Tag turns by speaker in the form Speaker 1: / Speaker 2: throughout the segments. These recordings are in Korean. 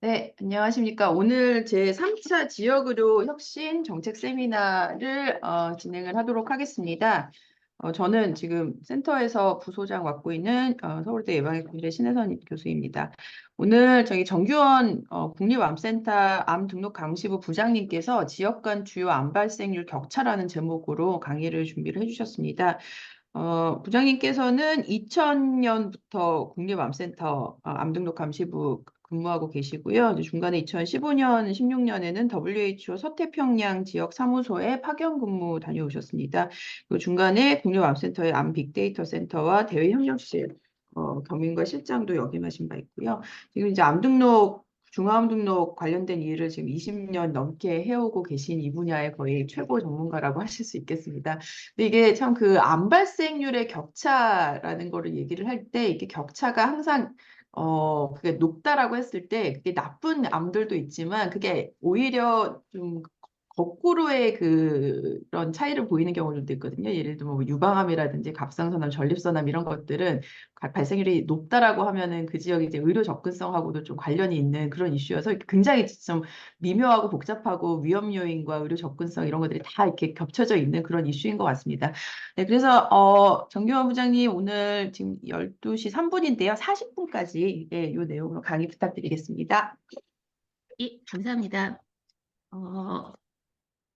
Speaker 1: 네, 안녕하십니까. 오늘 제 3차 지역의료 혁신 정책 세미나를 진행을 하도록 하겠습니다. 저는 지금 센터에서 부소장 맡고 있는 서울대 예방의학부의 신혜선 교수입니다. 오늘 저희 정규원 국립암센터 암등록감시부 부장님께서 지역 간 주요 암 발생률 격차라는 제목으로 강의를 준비를 해주셨습니다. 부장님께서는 2000년부터 국립암센터 암등록감시부 근무하고 계시고요. 이제 중간에 2015년, 16년에는 WHO 서태평양 지역 사무소에 파견 근무 다녀오셨습니다. 그 중간에 국립암센터의 암 빅데이터 센터와 대외협력실 겸임과 실장도 역임하신 바 있고요. 지금 이제 중암 등록 관련된 일을 지금 20년 넘게 해오고 계신 이 분야의 거의 최고 전문가라고 하실 수 있겠습니다. 근데 이게 참 그 암 발생률의 격차라는 거를 얘기를 할 때 이게 격차가 항상 그게 높다라고 했을 때 그게 나쁜 암들도 있지만 그게 오히려 좀 거꾸로의 그런 차이를 보이는 경우들도 있거든요. 예를 들면 뭐 유방암이라든지 갑상선암, 전립선암 이런 것들은 발생률이 높다라고 하면은 그 지역의 이제 의료 접근성하고도 좀 관련이 있는 그런 이슈여서 굉장히 좀 미묘하고 복잡하고 위험 요인과 의료 접근성 이런 것들이 다 이렇게 겹쳐져 있는 그런 이슈인 것 같습니다. 네, 그래서 정규환 부장님 오늘 지금 12시 3분인데요. 40분까지 예, 이 내용으로 강의 부탁드리겠습니다.
Speaker 2: 예, 감사합니다. 어,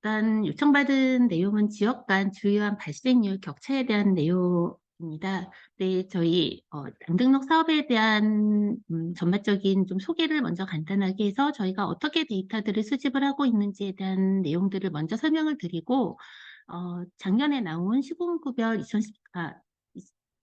Speaker 2: 일단 요청받은 내용은 지역 간 주요한 발생률 격차에 대한 내용입니다. 네, 저희 당등록 사업에 대한 전반적인 좀 소개를 먼저 간단하게 해서 저희가 어떻게 데이터들을 수집을 하고 있는지에 대한 내용들을 먼저 설명을 드리고 작년에 나온 시군구별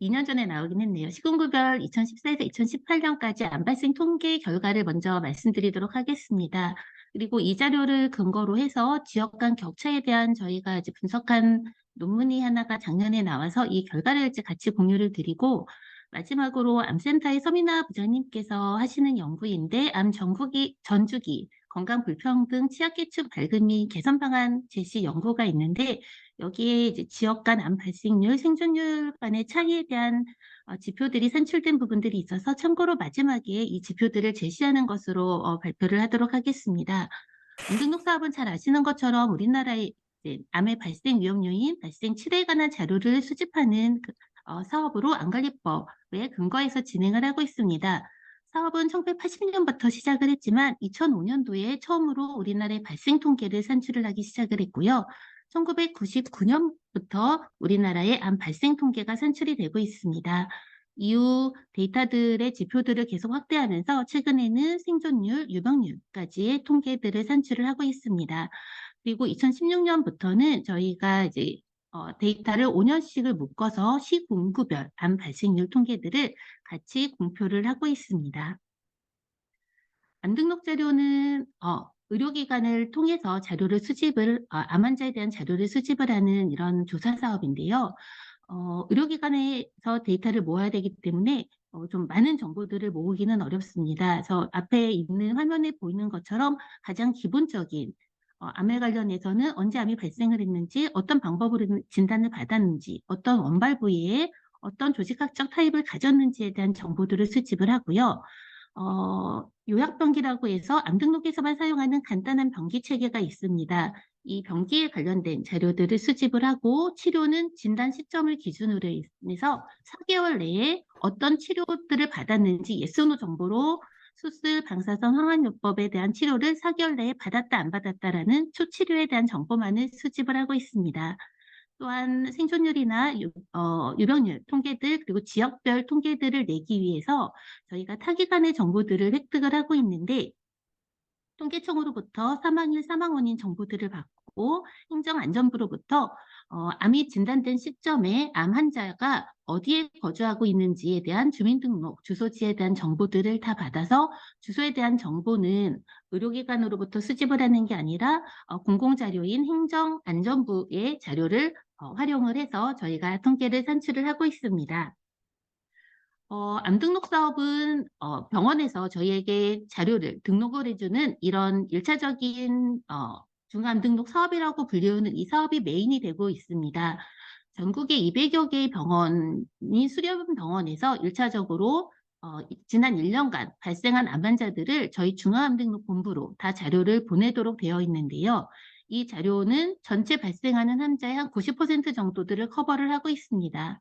Speaker 2: 2년 전에 나오긴 했네요. 시군구별 2014에서 2018년까지 암발생 통계 결과를 먼저 말씀드리도록 하겠습니다. 그리고 이 자료를 근거로 해서 지역 간 격차에 대한 저희가 이제 분석한 논문이 하나가 작년에 나와서 이 결과를 이제 같이 공유를 드리고 마지막으로 암센터의 서민아 부장님께서 하시는 연구인데 암 전주기 건강 불평등 취약계층 발급 및 개선 방안 제시 연구가 있는데 여기에 이제 지역 간 암 발생률, 생존율 간의 차이에 대한 지표들이 산출된 부분들이 있어서 참고로 마지막에 이 지표들을 제시하는 것으로 발표를 하도록 하겠습니다. 암등록 사업은 잘 아시는 것처럼 우리나라의 암의 발생 위험 요인, 발생 치료에 관한 자료를 수집하는 사업으로 암관리법에 근거해서 진행을 하고 있습니다. 사업은 1980년부터 시작을 했지만 2005년도에 처음으로 우리나라의 발생 통계를 산출을 하기 시작을 했고요. 1999년부터 우리나라의 암 발생 통계가 산출이 되고 있습니다. 이후 데이터들의 지표들을 계속 확대하면서 최근에는 생존율, 유병률까지의 통계들을 산출을 하고 있습니다. 그리고 2016년부터는 저희가 이제 데이터를 5년씩을 묶어서 시군구별 암 발생률 통계들을 같이 공표를 하고 있습니다. 암 등록 자료는 의료기관을 통해서 자료를 암 환자에 대한 자료를 수집을 하는 이런 조사 사업인데요. 의료기관에서 데이터를 모아야 되기 때문에 좀 많은 정보들을 모으기는 어렵습니다. 그래서 앞에 있는 화면에 보이는 것처럼 가장 기본적인 암에 관련해서는 언제 암이 발생을 했는지, 어떤 방법으로 진단을 받았는지, 어떤 원발 부위에 어떤 조직학적 타입을 가졌는지에 대한 정보들을 수집을 하고요. 요약병기라고 해서 암 등록에서만 사용하는 간단한 병기 체계가 있습니다. 이 병기에 관련된 자료들을 수집을 하고 치료는 진단 시점을 기준으로 해서 4개월 내에 어떤 치료들을 받았는지 yes/no 정보로 수술, 방사선, 항암요법에 대한 치료를 4개월 내에 받았다 안 받았다라는 초치료에 대한 정보만을 수집을 하고 있습니다. 또한 생존율이나 유병률 통계들 그리고 지역별 통계들을 내기 위해서 저희가 타기관의 정보들을 획득을 하고 있는데 통계청으로부터 사망일, 사망 원인 정보들을 받고 행정안전부로부터 암이 진단된 시점에 암 환자가 어디에 거주하고 있는지에 대한 주민등록, 주소지에 대한 정보들을 다 받아서 주소에 대한 정보는 의료기관으로부터 수집을 하는 게 아니라 공공자료인 행정안전부의 자료를 활용을 해서 저희가 통계를 산출을 하고 있습니다. 암 등록 사업은 병원에서 저희에게 자료를 등록을 해주는 이런 1차적인 중암 등록 사업이라고 불리우는 이 사업이 메인이 되고 있습니다. 전국에 200여 개의 병원이 수련병원에서 1차적으로 지난 1년간 발생한 암 환자들을 저희 중앙암등록본부로 다 자료를 보내도록 되어 있는데요. 이 자료는 전체 발생하는 환자의 한 90% 정도들을 커버를 하고 있습니다.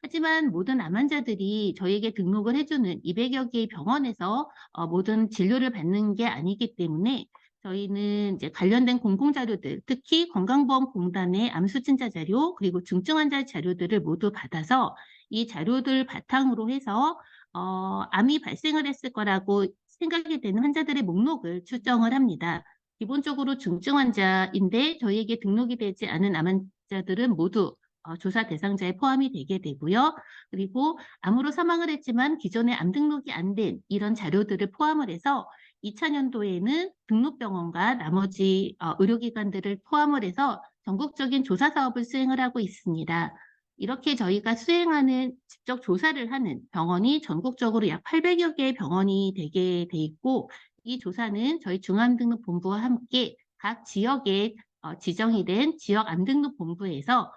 Speaker 2: 하지만 모든 암 환자들이 저희에게 등록을 해주는 200여 개의 병원에서 모든 진료를 받는 게 아니기 때문에 저희는 이제 관련된 공공자료들, 특히 건강보험공단의 암수진자 자료, 그리고 중증 환자 자료들을 모두 받아서 이 자료들 바탕으로 해서 암이 발생을 했을 거라고 생각이 되는 환자들의 목록을 추정을 합니다. 기본적으로 중증 환자인데 저희에게 등록이 되지 않은 암 환자들은 모두 조사 대상자에 포함이 되게 되고요. 그리고 암으로 사망을 했지만 기존에 암 등록이 안 된 이런 자료들을 포함을 해서 2000년도에는 등록병원과 나머지 의료기관들을 포함을 해서 전국적인 조사 사업을 수행을 하고 있습니다. 이렇게 저희가 수행하는 직접 조사를 하는 병원이 전국적으로 약 800여 개의 병원이 되게 돼 있고 이 조사는 저희 중앙암등록본부와 함께 각 지역에 지정이 된 지역 암등록본부에서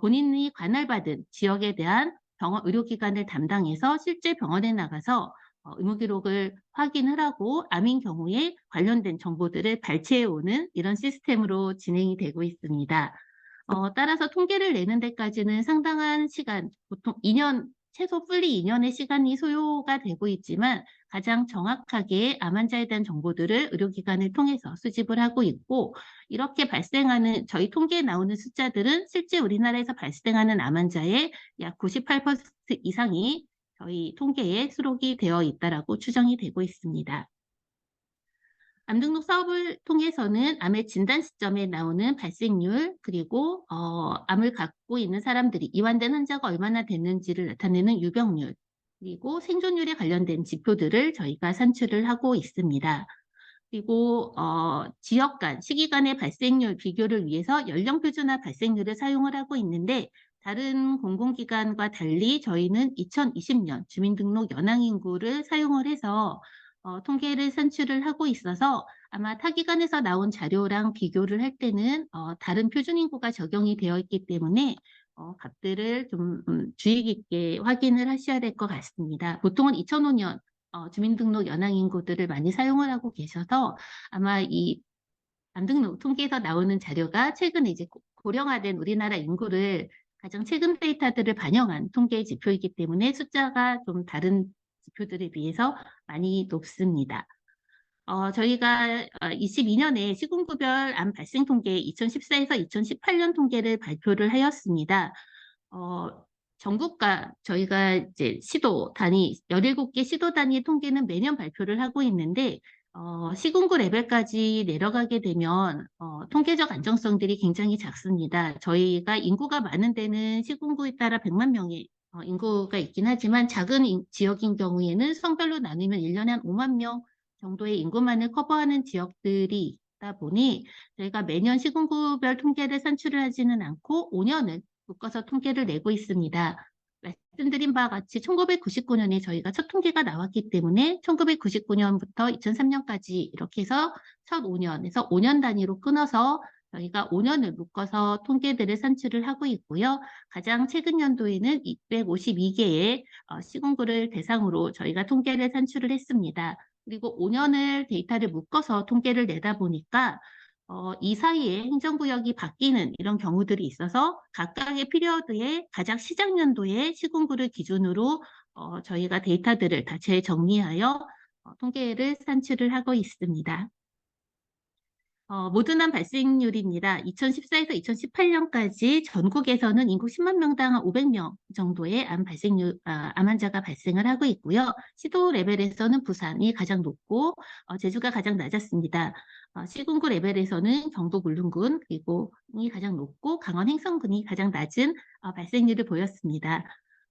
Speaker 2: 본인이 관할받은 지역에 대한 병원 의료기관을 담당해서 실제 병원에 나가서 의무기록을 확인을 하고 암인 경우에 관련된 정보들을 발췌해 오는 이런 시스템으로 진행이 되고 있습니다. 따라서 통계를 내는 데까지는 상당한 시간, 보통 2년, 최소 풀리 2년의 시간이 소요가 되고 있지만 가장 정확하게 암 환자에 대한 정보들을 의료기관을 통해서 수집을 하고 있고 이렇게 발생하는 저희 통계에 나오는 숫자들은 실제 우리나라에서 발생하는 암 환자의 약 98% 이상이 저희 통계에 수록이 되어 있다라고 추정이 되고 있습니다. 암 등록 사업을 통해서는 암의 진단 시점에 나오는 발생률 그리고 암을 갖고 있는 사람들이 이완된 환자가 얼마나 됐는지를 나타내는 유병률 그리고 생존율에 관련된 지표들을 저희가 산출을 하고 있습니다. 그리고 지역 간, 시기 간의 발생률 비교를 위해서 연령 표준화 발생률을 사용을 하고 있는데 다른 공공기관과 달리 저희는 2020년 주민등록 연항 인구를 사용을 해서 통계를 산출을 하고 있어서 아마 타기관에서 나온 자료랑 비교를 할 때는 다른 표준 인구가 적용이 되어 있기 때문에 값들을 좀 주의 깊게 확인을 하셔야 될 것 같습니다. 보통은 2005년 주민등록 연항 인구들을 많이 사용을 하고 계셔서 아마 이 암등록 통계에서 나오는 자료가 최근에 이제 고령화된 우리나라 인구를 가장 최근 데이터들을 반영한 통계 지표이기 때문에 숫자가 좀 다른 지표들에 비해서 많이 높습니다. 저희가 22년에 시군구별 암 발생 통계 2014에서 2018년 통계를 발표를 하였습니다. 전국과 저희가 이제 시도 단위 17개 시도 단위 통계는 매년 발표를 하고 있는데 시군구 레벨까지 내려가게 되면 통계적 안정성들이 굉장히 작습니다. 저희가 인구가 많은 데는 시군구에 따라 100만 명의 인구가 있긴 하지만 작은 지역인 경우에는 성별로 나누면 1년에 한 5만 명 정도의 인구만을 커버하는 지역들이 있다 보니 저희가 매년 시군구별 통계를 산출을 하지는 않고 5년을 묶어서 통계를 내고 있습니다. 말씀드린 바와 같이 1999년에 저희가 첫 통계가 나왔기 때문에 1999년부터 2003년까지 이렇게 해서 첫 5년에서 5년 단위로 끊어서 저희가 5년을 묶어서 통계들을 산출을 하고 있고요. 가장 최근 연도에는 252개의 시군구를 대상으로 저희가 통계를 산출을 했습니다. 그리고 5년을 데이터를 묶어서 통계를 내다 보니까 이 사이에 행정구역이 바뀌는 이런 경우들이 있어서 각각의 피리어드에 가장 시작 연도의 시군구를 기준으로 저희가 데이터들을 다 재정리하여 통계를 산출을 하고 있습니다. 모든 암 발생률입니다. 2014에서 2018년까지 전국에서는 인구 10만 명당 500명 정도의 암 발생률, 암 환자가 발생을 하고 있고요. 시도 레벨에서는 부산이 가장 높고 제주가 가장 낮았습니다. 시군구 레벨에서는 경북 울릉군 그리고 이 가장 높고 강원 행성군이 가장 낮은 발생률을 보였습니다.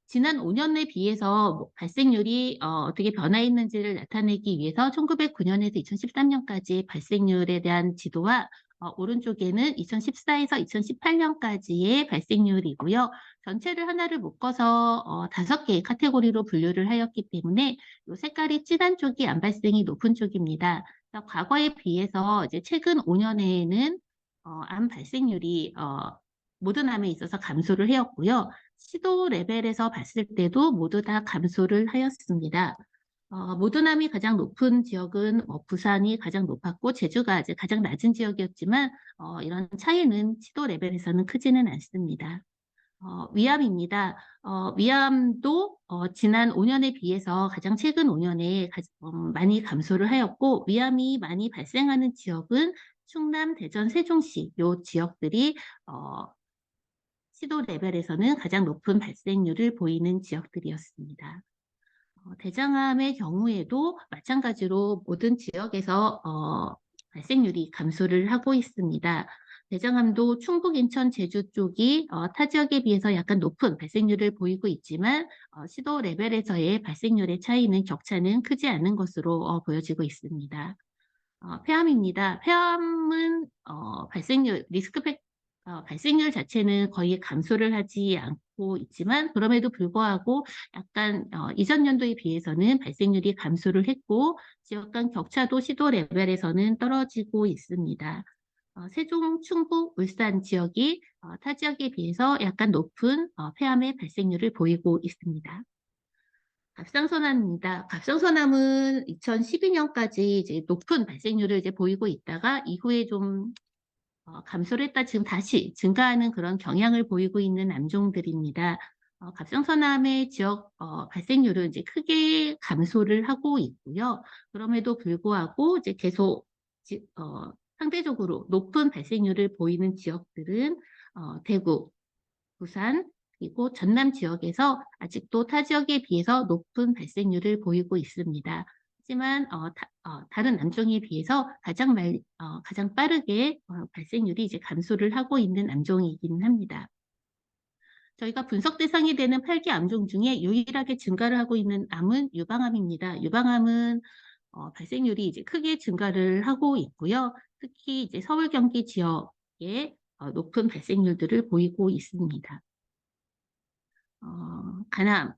Speaker 2: 지난 5년에 비해서 발생률이 어떻게 변화했는지를 나타내기 위해서 1909년에서 2013년까지 발생률에 대한 지도와 오른쪽에는 2014에서 2018년까지의 발생률이고요. 전체를 하나를 묶어서 5개의 카테고리로 분류를 하였기 때문에 이 색깔이 진한 쪽이 암 발생이 높은 쪽입니다. 과거에 비해서 이제 최근 5년에는 암 발생률이 모든 암에 있어서 감소를 하였고요. 시도 레벨에서 봤을 때도 모두 다 감소를 하였습니다. 모두암이 가장 높은 지역은 부산이 가장 높았고 제주가 이제 가장 낮은 지역이었지만 이런 차이는 시도 레벨에서는 크지는 않습니다. 위암입니다. 위암도 지난 5년에 비해서 가장 최근 5년에 많이 감소를 하였고 위암이 많이 발생하는 지역은 충남, 대전, 세종시 요 지역들이 시도 레벨에서는 가장 높은 발생률을 보이는 지역들이었습니다. 대장암의 경우에도 마찬가지로 모든 지역에서 발생률이 감소를 하고 있습니다. 대장암도 충북, 인천, 제주 쪽이 타 지역에 비해서 약간 높은 발생률을 보이고 있지만 시도 레벨에서의 발생률의 차이는 격차는 크지 않은 것으로 보여지고 있습니다. 폐암입니다. 폐암은 발생률, 발생률 자체는 거의 감소를 하지 않고 있지만 그럼에도 불구하고 약간 이전 연도에 비해서는 발생률이 감소를 했고 지역 간 격차도 시도 레벨에서는 떨어지고 있습니다. 세종, 충북, 울산 지역이 타 지역에 비해서 약간 높은 폐암의 발생률을 보이고 있습니다. 갑상선암입니다. 갑상선암은 2012년까지 이제 높은 발생률을 이제 보이고 있다가 이후에 좀 감소를 했다 지금 다시 증가하는 그런 경향을 보이고 있는 암종들입니다. 갑상선암의 지역 발생률은 이제 크게 감소를 하고 있고요. 그럼에도 불구하고 이제 계속 상대적으로 높은 발생률을 보이는 지역들은 대구, 부산, 그리고 전남 지역에서 아직도 타 지역에 비해서 높은 발생률을 보이고 있습니다. 하지만 다른 암종에 비해서 가장 빠르게 발생률이 이제 감소를 하고 있는 암종이기는 합니다. 저희가 분석 대상이 되는 8개 암종 중에 유일하게 증가를 하고 있는 암은 유방암입니다. 유방암은 발생률이 이제 크게 증가를 하고 있고요. 특히 이제 서울, 경기 지역에 높은 발생률들을 보이고 있습니다. 간암도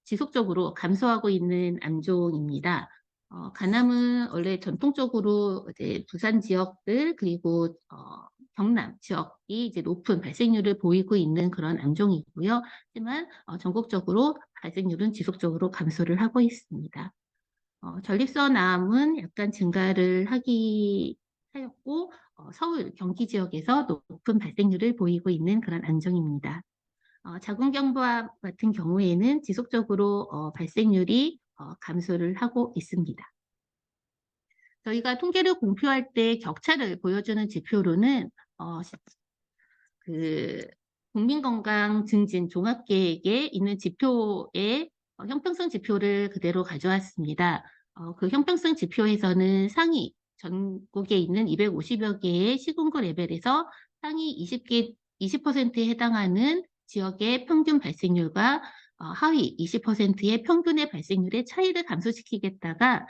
Speaker 2: 지속적으로 감소하고 있는 암종입니다. 간암은 원래 전통적으로 이제 부산 지역들 그리고 경남 지역이 이제 높은 발생률을 보이고 있는 그런 암종이고요. 하지만 전국적으로 발생률은 지속적으로 감소를 하고 있습니다. 전립선암은 약간 증가를 하였고 서울, 경기 지역에서 높은 발생률을 보이고 있는 그런 암종입니다. 자궁경부암 같은 경우에는 지속적으로 발생률이 감소를 하고 있습니다. 저희가 통계를 공표할 때 격차를 보여주는 지표로는 그 국민건강 증진 종합계획에 있는 지표의 형평성 지표를 그대로 가져왔습니다. 그 형평성 지표에서는 상위 전국에 있는 250여 개의 시군구 레벨에서 상위 20%에 해당하는 지역의 평균 발생률과 하위 20%의 평균의 발생률의 차이를 감소시키겠다가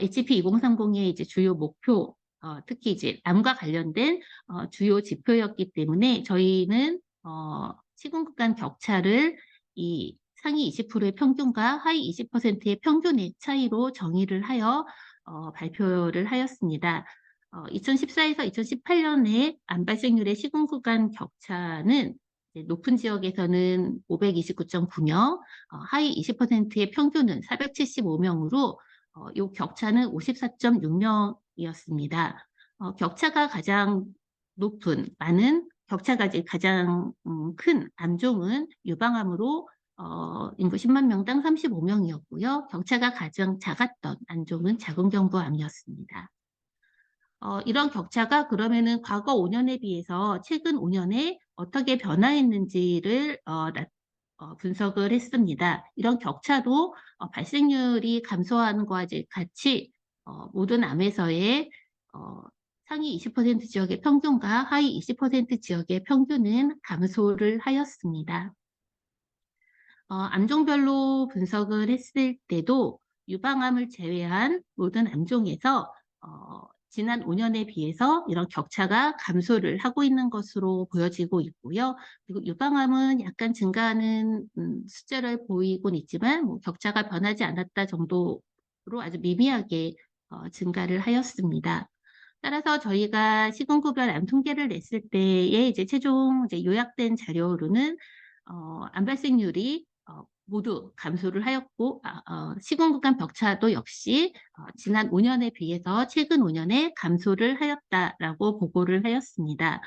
Speaker 2: HP 2030의 이제 주요 목표, 특히 이제 암과 관련된 주요 지표였기 때문에 저희는 시군구 간 격차를 이 상위 20%의 평균과 하위 20%의 평균의 차이로 정의를 하여 발표를 하였습니다. 2014에서 2018년에 암 발생률의 시군구 간 격차는 높은 지역에서는 529.9명, 하위 20%의 평균은 475명으로 이 격차는 54.6명이었습니다. 격차가 가장 격차가 가장 큰 암종은 유방암으로 인구 10만 명당 35명이었고요. 격차가 가장 작았던 암종은 자궁경부암이었습니다. 이런 격차가 그러면은 과거 5년에 비해서 최근 5년에 어떻게 변화했는지를 분석을 했습니다. 이런 격차도 발생률이 감소하는 것과 이제 같이 모든 암에서의 상위 20% 지역의 평균과 하위 20% 지역의 평균은 감소를 하였습니다. 암종별로 분석을 했을 때도 유방암을 제외한 모든 암종에서 지난 5년에 비해서 이런 격차가 감소를 하고 있는 것으로 보여지고 있고요. 그리고 유방암은 약간 증가하는 숫자를 보이곤 있지만 뭐 격차가 변하지 않았다 정도로 아주 미미하게 증가를 하였습니다. 따라서 저희가 시군구별 암 통계를 냈을 때에 이제 최종 요약된 자료로는 암 발생률이 모두 감소를 하였고 시군구 간 격차도 역시 지난 5년에 비해서 최근 5년에 감소를 하였다라고 보고를 하였습니다.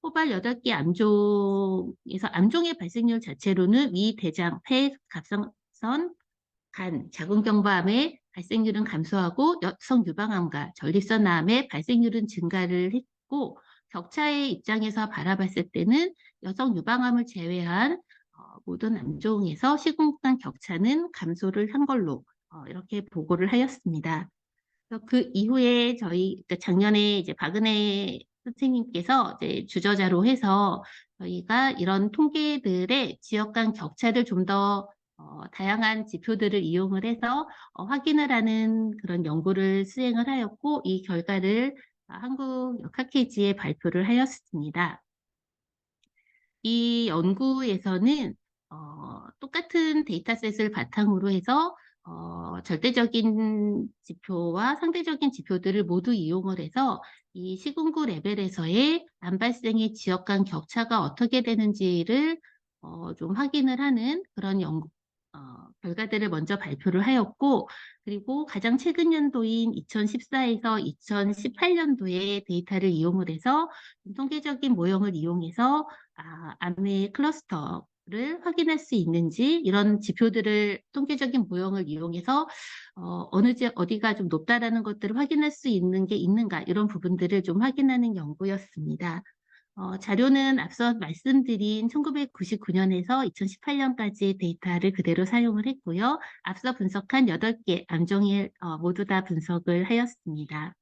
Speaker 2: 포발 8개 암종에서 암종의 발생률 자체로는 위, 대장, 폐, 갑상선, 간, 자궁경부암의 발생률은 감소하고 여성 유방암과 전립선암의 발생률은 증가를 했고 격차의 입장에서 바라봤을 때는 여성 유방암을 제외한 모든 암종에서 시궁간 격차는 감소를 한 걸로 이렇게 보고를 하였습니다. 그래서 그 이후에 그러니까 작년에 이제 박은혜 선생님께서 이제 주저자로 해서 저희가 이런 통계들의 지역 간 격차를 좀 더 다양한 지표들을 이용을 해서 확인을 하는 그런 연구를 수행을 하였고 이 결과를 한국역학회지에 발표를 하였습니다. 이 연구에서는 똑같은 데이터셋을 바탕으로 해서 절대적인 지표와 상대적인 지표들을 모두 이용을 해서 이 시군구 레벨에서의 암 발생의 지역 간 격차가 어떻게 되는지를 좀 확인을 하는 그런 결과들을 먼저 발표를 하였고 그리고 가장 최근 연도인 2014에서 2018년도의 데이터를 이용을 해서 통계적인 모형을 이용해서 암의 클러스터를 확인할 수 있는지 이런 지표들을 통계적인 모형을 이용해서 어디가 좀 높다라는 것들을 확인할 수 있는 게 있는가 이런 부분들을 좀 확인하는 연구였습니다. 자료는 앞서 말씀드린 1999년에서 2018년까지의 데이터를 그대로 사용을 했고요. 앞서 분석한 8개 암종을 모두 다 분석을 하였습니다.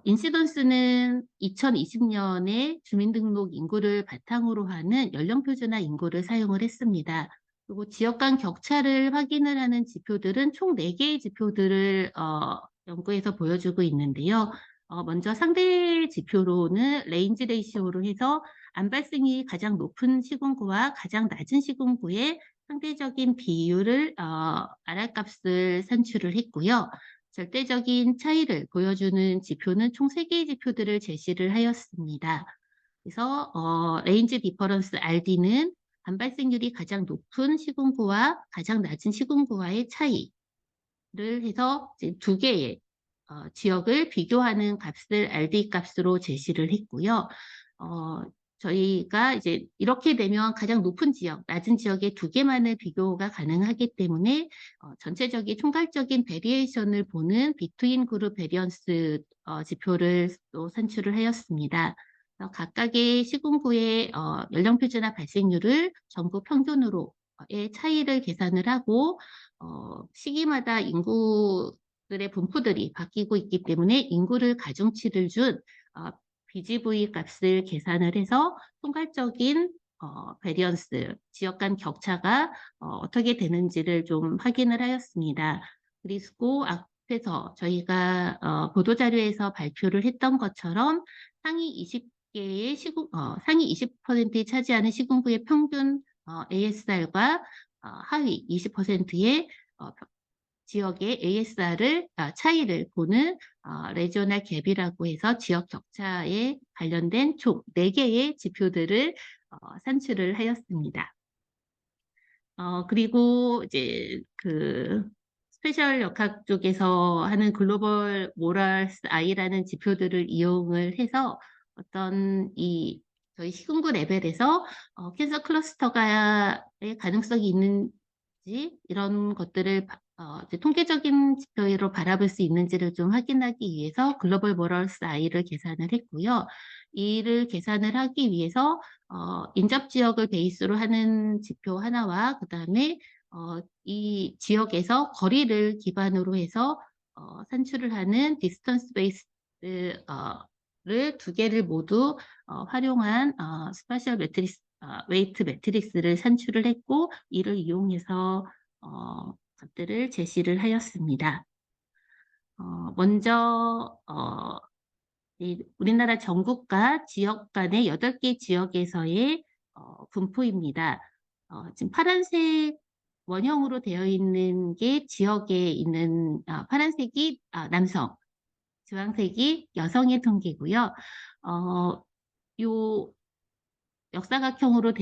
Speaker 2: 인시던스는 2020년에 주민등록 인구를 바탕으로 하는 연령표준화 인구를 사용을 했습니다. 그리고 지역 간 격차를 확인을 하는 지표들은 총 4개의 지표들을 연구해서 보여주고 있는데요. 먼저 상대 지표로는 레인지 레이시오로 해서 암 발생이 가장 높은 시군구와 가장 낮은 시군구의 상대적인 비율을 RR 값을 산출을 했고요. 절대적인 차이를 보여주는 지표는 총 3개의 지표들을 제시를 하였습니다. 그래서 레인지 디퍼런스 RD는 암 발생률이 가장 높은 시군구와 가장 낮은 시군구와의 차이를 해서 이제 2개의 지역을 비교하는 값을 RD 값으로 제시를 했고요. 저희가 이제 이렇게 되면 가장 높은 지역, 낮은 지역의 2개만을 비교가 가능하기 때문에 전체적인 총괄적인 베리에이션을 보는 비트윈 그룹 베리언스 지표를 또 산출을 하였습니다. 각각의 시군구의 연령표준화 발생률을 전국 평균으로의 차이를 계산을 하고 시기마다 인구들의 분포들이 바뀌고 있기 때문에 인구를 가중치를 준 BGV 값을 계산을 해서 총괄적인 베리언스, 지역 간 격차가 어떻게 되는지를 좀 확인을 하였습니다. 그리고 앞에서 저희가 보도자료에서 발표를 했던 것처럼 상위 20개의 상위 20%에 차지하는 시군구의 평균 ASR과 하위 20%의 지역의 ASR을 차이를 보는 레지오널 갭이라고 해서 지역 격차에 관련된 총 4개의 지표들을 산출을 하였습니다. 그리고 이제 스페셜 역학 쪽에서 하는 글로벌 모럴스 I라는 지표들을 이용을 해서 저희 시군구 레벨에서 캔서 클러스터가의 가능성이 있는지 이런 것들을 이제 통계적인 지표로 바라볼 수 있는지를 좀 확인하기 위해서 글로벌 모럴스 I를 계산을 했고요. 이를 계산을 하기 위해서 인접 지역을 베이스로 하는 지표 하나와 그다음에 이 지역에서 거리를 기반으로 해서 산출을 하는 디스턴스 베이스를 2개를 모두 활용한 스파셜 매트릭스, 웨이트 매트릭스를 산출을 했고 이를 이용해서 것들을 제시를 하였습니다. 먼저 우리나라 전국과 지역 간의 8개 지역에서의 분포입니다. 지금 파란색 원형으로 되어 있는 게 지역에 있는 파란색이 남성, 주황색이 여성의 통계고요. 요 역사각형으로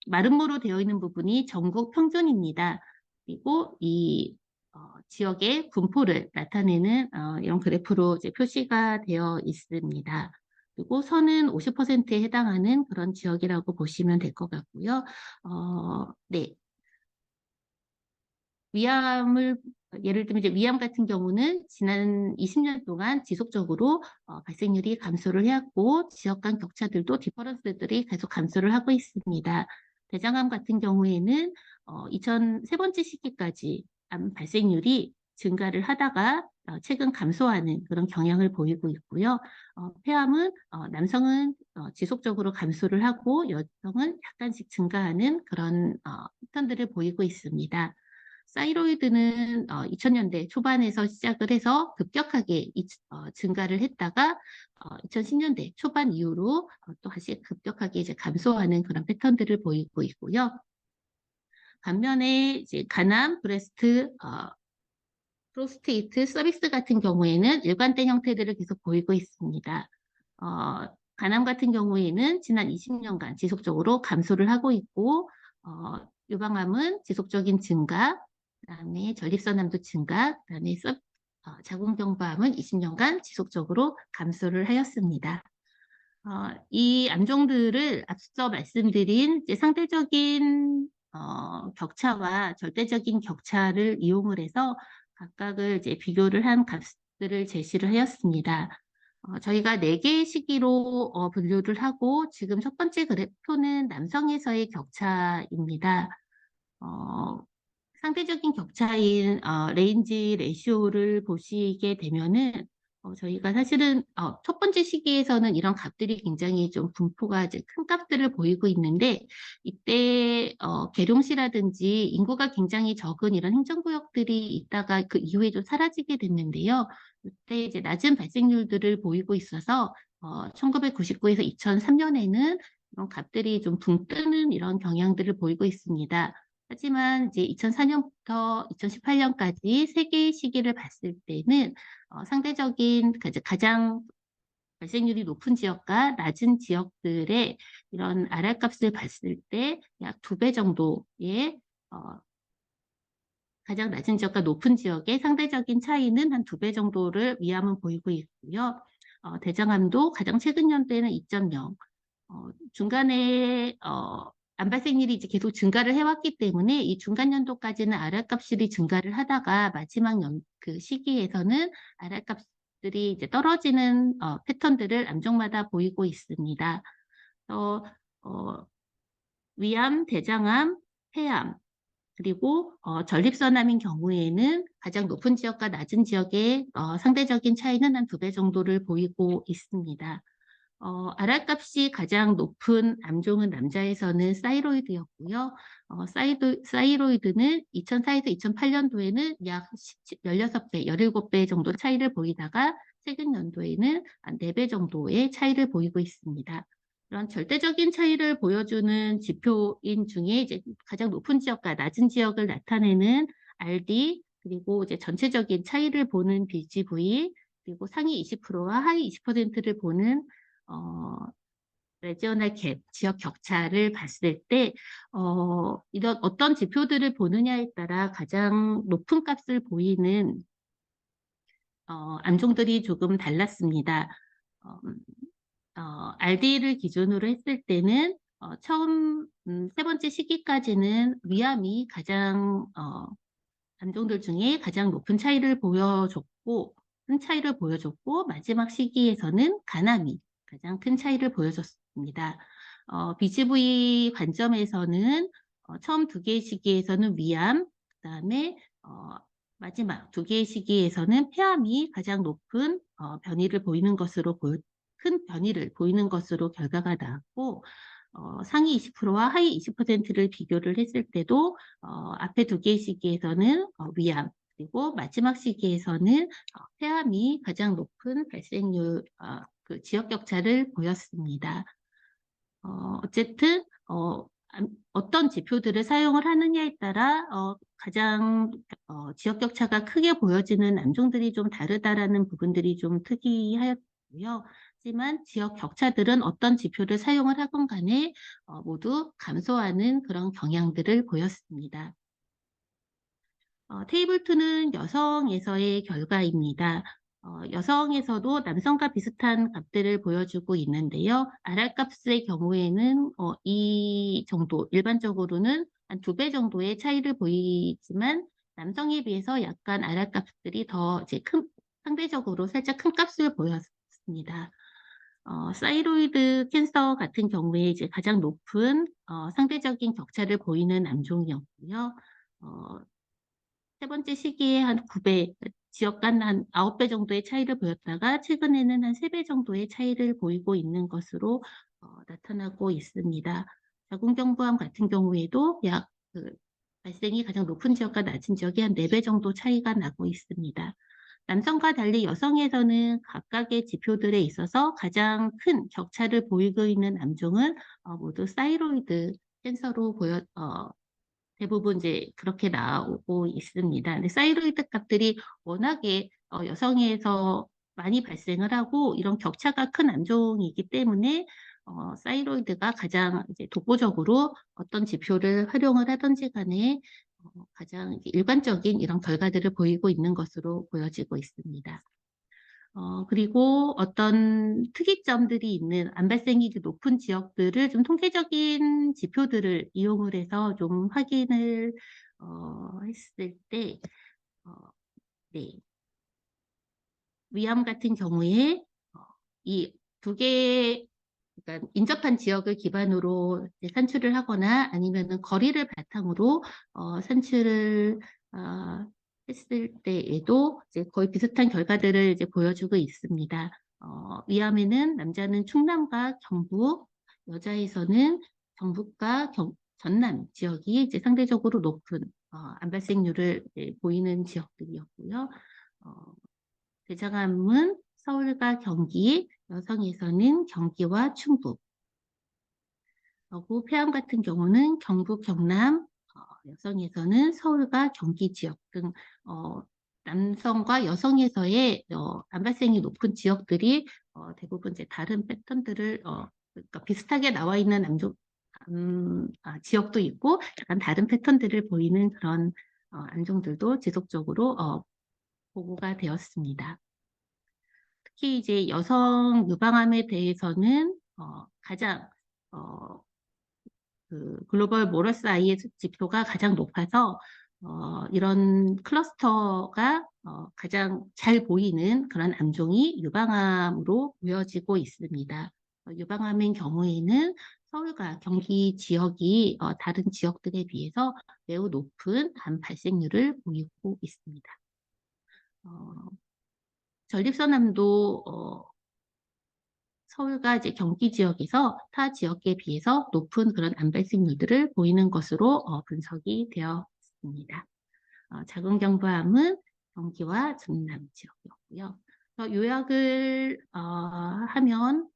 Speaker 2: 마름모로 되어 있는 부분이 전국 평균입니다. 그리고 이 지역의 분포를 나타내는 이런 그래프로 이제 표시가 되어 있습니다. 그리고 선은 50%에 해당하는 그런 지역이라고 보시면 될 것 같고요. 네. 예를 들면 이제 위암 같은 경우는 지난 20년 동안 지속적으로 발생률이 감소를 해왔고, 지역 간 격차들도 디퍼런스들이 계속 감소를 하고 있습니다. 대장암 같은 경우에는 2003번째 시기까지 암 발생률이 증가를 하다가 최근 감소하는 그런 경향을 보이고 있고요. 폐암은 남성은 지속적으로 감소를 하고 여성은 약간씩 증가하는 그런 패턴들을 보이고 있습니다. 사이로이드는 2000년대 초반에서 시작을 해서 급격하게 증가를 했다가 2010년대 초반 이후로 또 다시 급격하게 이제 감소하는 그런 패턴들을 보이고 있고요. 반면에 이제 간암, 브레스트, 프로스테이트, 서비스 같은 경우에는 일관된 형태들을 계속 보이고 있습니다. 간암 같은 경우에는 지난 20년간 지속적으로 감소를 하고 있고, 유방암은 지속적인 증가, 그다음에 전립선암도 증가, 그다음에 자궁경부암은 20년간 지속적으로 감소를 하였습니다. 이 암종들을 앞서 말씀드린 이제 상대적인 격차와 절대적인 격차를 이용을 해서 각각을 이제 비교를 한 값들을 제시를 하였습니다. 저희가 4개의 시기로 분류를 하고 지금 첫 번째 그래프는 남성에서의 격차입니다. 상대적인 격차인 레인지 레시오를 보시게 되면은 저희가 사실은 첫 번째 시기에서는 이런 값들이 굉장히 좀 분포가 이제 큰 값들을 보이고 있는데, 이때 계룡시라든지 인구가 굉장히 적은 이런 행정구역들이 있다가 그 이후에 좀 사라지게 됐는데요. 이때 이제 낮은 발생률들을 보이고 있어서 1999에서 2003년에는 이런 값들이 좀 붕 뜨는 이런 경향들을 보이고 있습니다. 하지만 이제 2004년부터 2018년까지 세 개의 시기를 봤을 때는 상대적인 가장 발생률이 높은 지역과 낮은 지역들의 이런 RR 값을 봤을 때 약 2배 정도의 가장 낮은 지역과 높은 지역의 상대적인 차이는 한 2배 정도를 위암은 보이고 있고요. 대장암도 가장 최근 연도에는 2.0, 중간에 암 발생률이 이제 계속 증가를 해왔기 때문에 이 중간 연도까지는 RR 값이 증가를 하다가 마지막 그 시기에서는 RR 값들이 이제 떨어지는 패턴들을 암종마다 보이고 있습니다. 위암, 대장암, 폐암, 그리고 전립선암인 경우에는 가장 높은 지역과 낮은 지역의 상대적인 차이는 한 2배 정도를 보이고 있습니다. RR 값이 가장 높은 암종은 남자에서는 사이로이드였고요. 사이로이드는 2004에서 2008년도에는 약 16배, 17배 정도 차이를 보이다가 최근 연도에는 한 4배 정도의 차이를 보이고 있습니다. 그런 절대적인 차이를 보여주는 지표인 중에 이제 가장 높은 지역과 낮은 지역을 나타내는 RD, 그리고 이제 전체적인 차이를 보는 BGV, 그리고 상위 20%와 하위 20%를 보는 레지오널 갭, 지역 격차를 봤을 때 이런 어떤 지표들을 보느냐에 따라 가장 높은 값을 보이는 암종들이 조금 달랐습니다. RD를 기준으로 했을 때는 처음 세 번째 시기까지는 위암이 가장 암종들 중에 가장 높은 차이를 보여줬고, 큰 차이를 보여줬고, 마지막 시기에서는 간암이 가장 큰 차이를 보여줬습니다. BGV 관점에서는 처음 2개의 시기에서는 위암, 그다음에 마지막 2개의 시기에서는 폐암이 가장 높은 변이를 보이는 것으로 큰 변이를 보이는 것으로 결과가 나왔고, 상위 20%와 하위 20%를 비교를 했을 때도 앞에 2개의 시기에서는 위암, 그리고 마지막 시기에서는 폐암이 가장 높은 발생률, 그 지역 격차를 보였습니다. 어쨌든 어떤 지표들을 사용을 하느냐에 따라 가장 지역 격차가 크게 보여지는 암종들이 좀 다르다라는 부분들이 좀 특이하였고요. 하지만 지역 격차들은 어떤 지표를 사용을 하건 간에 모두 감소하는 그런 경향들을 보였습니다. 테이블 2는 여성에서의 결과입니다. 여성에서도 남성과 비슷한 값들을 보여주고 있는데요. RR 값의 경우에는 이 정도, 일반적으로는 한 2배 정도의 차이를 보이지만 남성에 비해서 약간 RR 값들이 더 이제 상대적으로 살짝 큰 값을 보였습니다. 사이로이드 캔서 같은 경우에 이제 가장 높은 상대적인 격차를 보이는 암종이었고요. 세 번째 시기에 한 9배, 지역 간 한 9배 정도의 차이를 보였다가 최근에는 한 3배 정도의 차이를 보이고 있는 것으로 나타나고 있습니다. 자궁경부암 같은 경우에도 발생이 가장 높은 지역과 낮은 지역이 한 4배 정도 차이가 나고 있습니다. 남성과 달리 여성에서는 각각의 지표들에 있어서 가장 큰 격차를 보이고 있는 암종은 모두 사이로이드 캔서로 대부분 이제 그렇게 나오고 있습니다. 근데 사이로이드 값들이 워낙에 여성에서 많이 발생을 하고 이런 격차가 큰 암종이기 때문에 사이로이드가 가장 이제 독보적으로 어떤 지표를 활용을 하든지 간에 가장 일관적인 이런 결과들을 보이고 있는 것으로 보여지고 있습니다. 그리고 어떤 특이점들이 있는 암 발생률이 높은 지역들을 좀 통계적인 지표들을 이용을 해서 좀 확인을 했을 때 네. 위암 같은 경우에 이 두 개의 그러니까 인접한 지역을 기반으로 이제 산출을 하거나 아니면은 거리를 바탕으로 산출을 어, 했을 때에도 이제 거의 비슷한 결과들을 이제 보여주고 있습니다. 위암에는 남자는 충남과 경북, 여자에서는 경북과 전남 지역이 이제 상대적으로 높은 암 발생률을 이제 보이는 지역들이었고요. 대장암은 서울과 경기, 여성에서는 경기와 충북, 그리고 폐암 같은 경우는 경북, 경남, 여성에서는 서울과 경기 지역 등 남성과 여성에서의 암 발생이 높은 지역들이 대부분 이제 다른 패턴들을 그러니까 비슷하게 나와 있는 지역도 있고 약간 다른 패턴들을 보이는 그런 암종들도 지속적으로 보고가 되었습니다. 특히 이제 여성 유방암에 대해서는 가장 그 글로벌 모러스 아이의 지표가 가장 높아서 이런 클러스터가 가장 잘 보이는 그런 암종이 유방암으로 보여지고 있습니다. 유방암인 경우에는 서울과 경기 지역이 다른 지역들에 비해서 매우 높은 암 발생률을 보이고 있습니다. 전립선암도 서울과 이제 경기 지역에서 타 지역에 비해서 높은 그런 암 발생률들을 보이는 것으로 분석이 되었습니다. 자궁경부암은 경기와 전남 지역이었고요. 요약을 하면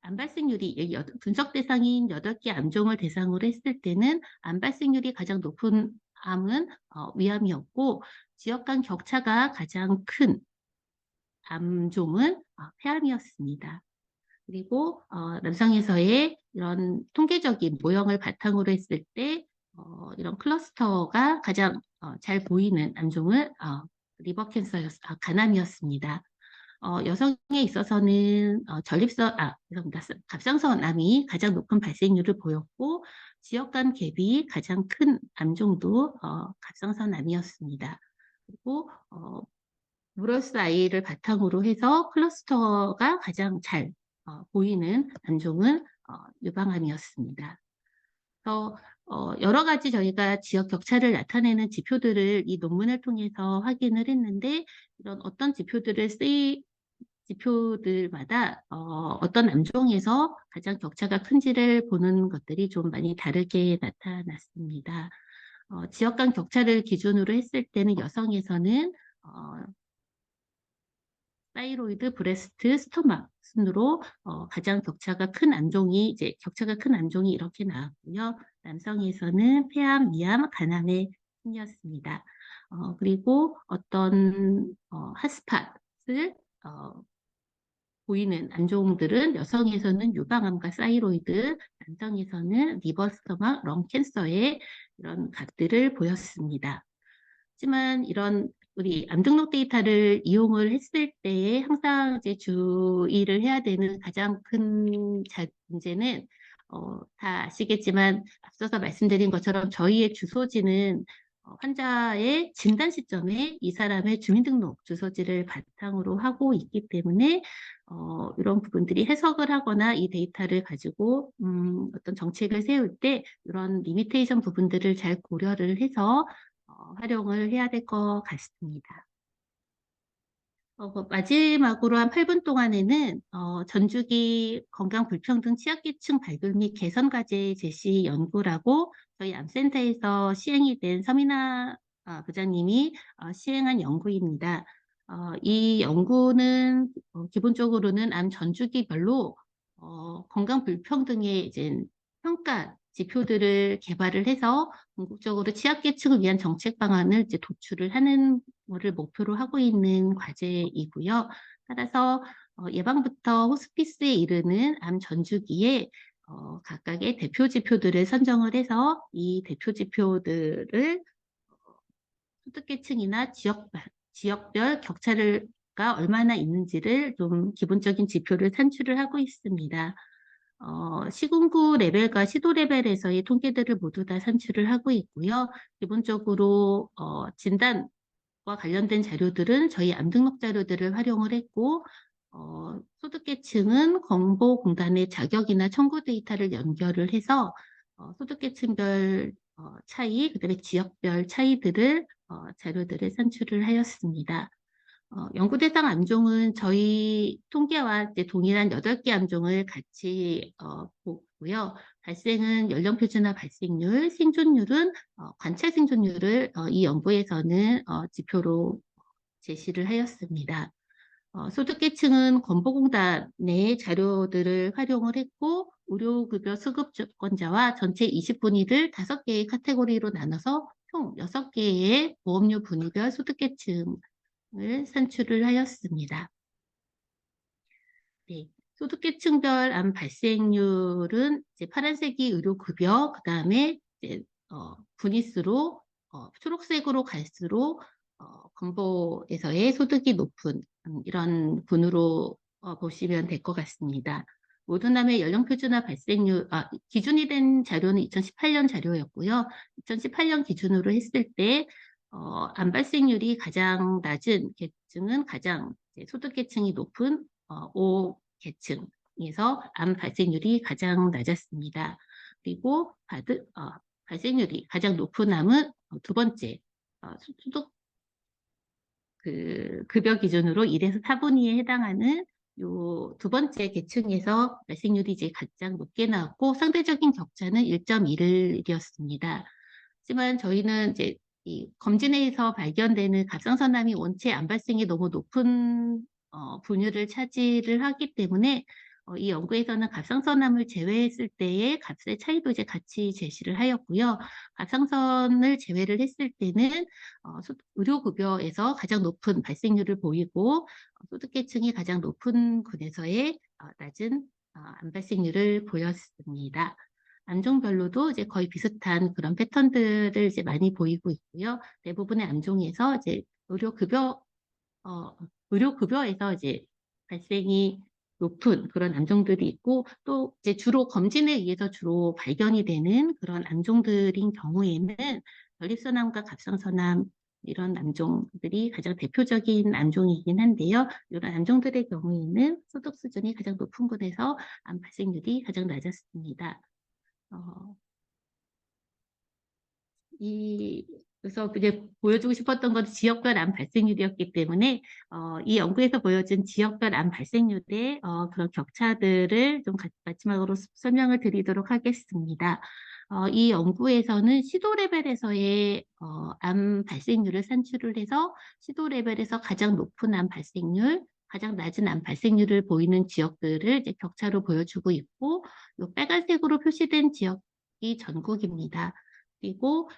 Speaker 2: 암 발생률이 분석 대상인 8개 암종을 대상으로 했을 때는 암 발생률이 가장 높은 암은 위암이었고 지역 간 격차가 가장 큰 암종은 폐암이었습니다. 그리고 남성에서의 이런 통계적인 모형을 바탕으로 했을 때 이런 클러스터가 가장 잘 보이는 암종은 리버 캔서였습니다. 간암이었습니다. 여성에 있어서는 죄송합니다. 갑상선암이 가장 높은 발생률을 보였고 지역 간 갭이 가장 큰 암종도 갑상선암이었습니다. 그리고 브러스 아이를 바탕으로 해서 클러스터가 가장 잘 보이는 암종은 유방암이었습니다. 그래서 여러 가지 저희가 지역 격차를 나타내는 지표들을 이 논문을 통해서 확인을 했는데 이런 어떤 지표들마다 어떤 암종에서 가장 격차가 큰지를 보는 것들이 좀 많이 다르게 나타났습니다. 지역 간 격차를 기준으로 했을 때는 여성에서는 사이로이드, 브레스트, 스토막 순으로 가장 격차가 큰 암종이 이렇게 나왔고요. 남성에서는 폐암, 위암, 간암의 순이었습니다. 그리고 어떤 핫스팟을 보이는 암종들은 여성에서는 유방암과 사이로이드, 남성에서는 리버스tomach, 런 캔서의 이런 각들을 보였습니다. 하지만 이런 우리 암 등록 데이터를 이용을 했을 때에 항상 이제 주의를 해야 되는 가장 큰 문제는 다 아시겠지만 앞서서 말씀드린 것처럼 저희의 주소지는 환자의 진단 시점에 이 사람의 주민등록 주소지를 바탕으로 하고 있기 때문에 이런 부분들이 해석을 하거나 이 데이터를 가지고 어떤 정책을 세울 때 이런 리미테이션 부분들을 잘 고려를 해서 활용을 해야 될 것 같습니다. 마지막으로 한 8분 동안에는 전주기 건강불평등 취약계층 발굴 및 개선 과제 제시 연구라고 저희 암센터에서 시행이 된 서민아 부장님이 시행한 연구입니다. 이 연구는 기본적으로는 암 전주기별로 건강불평등의 이제 평가 지표들을 개발을 해서 궁극적으로 취약계층을 위한 정책 방안을 이제 도출을 하는 거를 목표로 하고 있는 과제이고요. 따라서 예방부터 호스피스에 이르는 암 전주기에 각각의 대표 지표들을 선정을 해서 이 대표 지표들을 소득계층이나 지역별 격차가 얼마나 있는지를 좀 기본적인 지표를 산출을 하고 있습니다. 시군구 레벨과 시도 레벨에서의 통계들을 모두 다 산출을 하고 있고요. 기본적으로 진단과 관련된 자료들은 저희 암등록 자료들을 활용을 했고 소득계층은 건보공단의 자격이나 청구 데이터를 연결을 해서 소득계층별 차이, 그다음에 지역별 차이들을 자료들을 산출을 하였습니다. 연구 대상 암종은 저희 통계와 이제 동일한 8개 암종을 같이 보고요. 발생은 연령 표준화 발생률, 생존율은 관찰 생존율을 이 연구에서는 지표로 제시를 하였습니다. 소득계층은 건보공단의 자료들을 활용을 했고 의료급여 수급권자와 전체 20분위를 5개의 카테고리로 나눠서 총 6개의 보험료 분위별 소득계층 을 산출을 하였습니다. 네, 소득계층별 암 발생률은 이제 파란색이 의료급여, 그 다음에 분위수로 초록색으로 갈수록 건보에서의 소득이 높은 이런 분으로 보시면 될 것 같습니다. 모든 암의 연령표준화 발생률, 기준이 된 자료는 2018년 자료였고요. 2018년 기준으로 했을 때 암 발생률이 가장 낮은 계층은 가장 소득계층이 높은 5계층에서 암 발생률이 가장 낮았습니다. 그리고 발생률이 가장 높은 암은 두 번째 소득 급여 기준으로 1에서 4분위에 해당하는 요 두 번째 계층에서 발생률이 이제 가장 높게 나왔고 상대적인 격차는 1.1이었습니다. 하지만 저희는 이제 이 검진에서 발견되는 갑상선암이 원체 암 발생이 너무 높은 분유를 차지를 하기 때문에 이 연구에서는 갑상선암을 제외했을 때의 값의 차이도 이제 같이 제시를 하였고요. 갑상선을 제외를 했을 때는 의료급여에서 가장 높은 발생률을 보이고 소득계층이 가장 높은 군에서의 낮은 암 발생률을 보였습니다. 암종별로도 이제 거의 비슷한 그런 패턴들을 이제 많이 보이고 있고요. 대부분의 암종에서 이제 의료급여에서 이제 발생이 높은 그런 암종들이 있고 또 이제 주로 검진에 의해서 주로 발견이 되는 그런 암종들인 경우에는 전립선암과 갑상선암 이런 암종들이 가장 대표적인 암종이긴 한데요. 이런 암종들의 경우에는 소득 수준이 가장 높은 곳에서 암 발생률이 가장 낮았습니다. 그래서 이제 보여주고 싶었던 건 지역별 암 발생률이었기 때문에 이 연구에서 보여준 지역별 암 발생률의 그런 격차들을 좀 마지막으로 설명을 드리도록 하겠습니다. 이 연구에서는 시도 레벨에서의 암 발생률을 산출을 해서 시도 레벨에서 가장 높은 암 발생률, 가장 낮은 암 발생률을 보이는 지역들을 이제 격차로 보여주고 있고, 이 빨간색으로 표시된 지역이 전국입니다. 그리고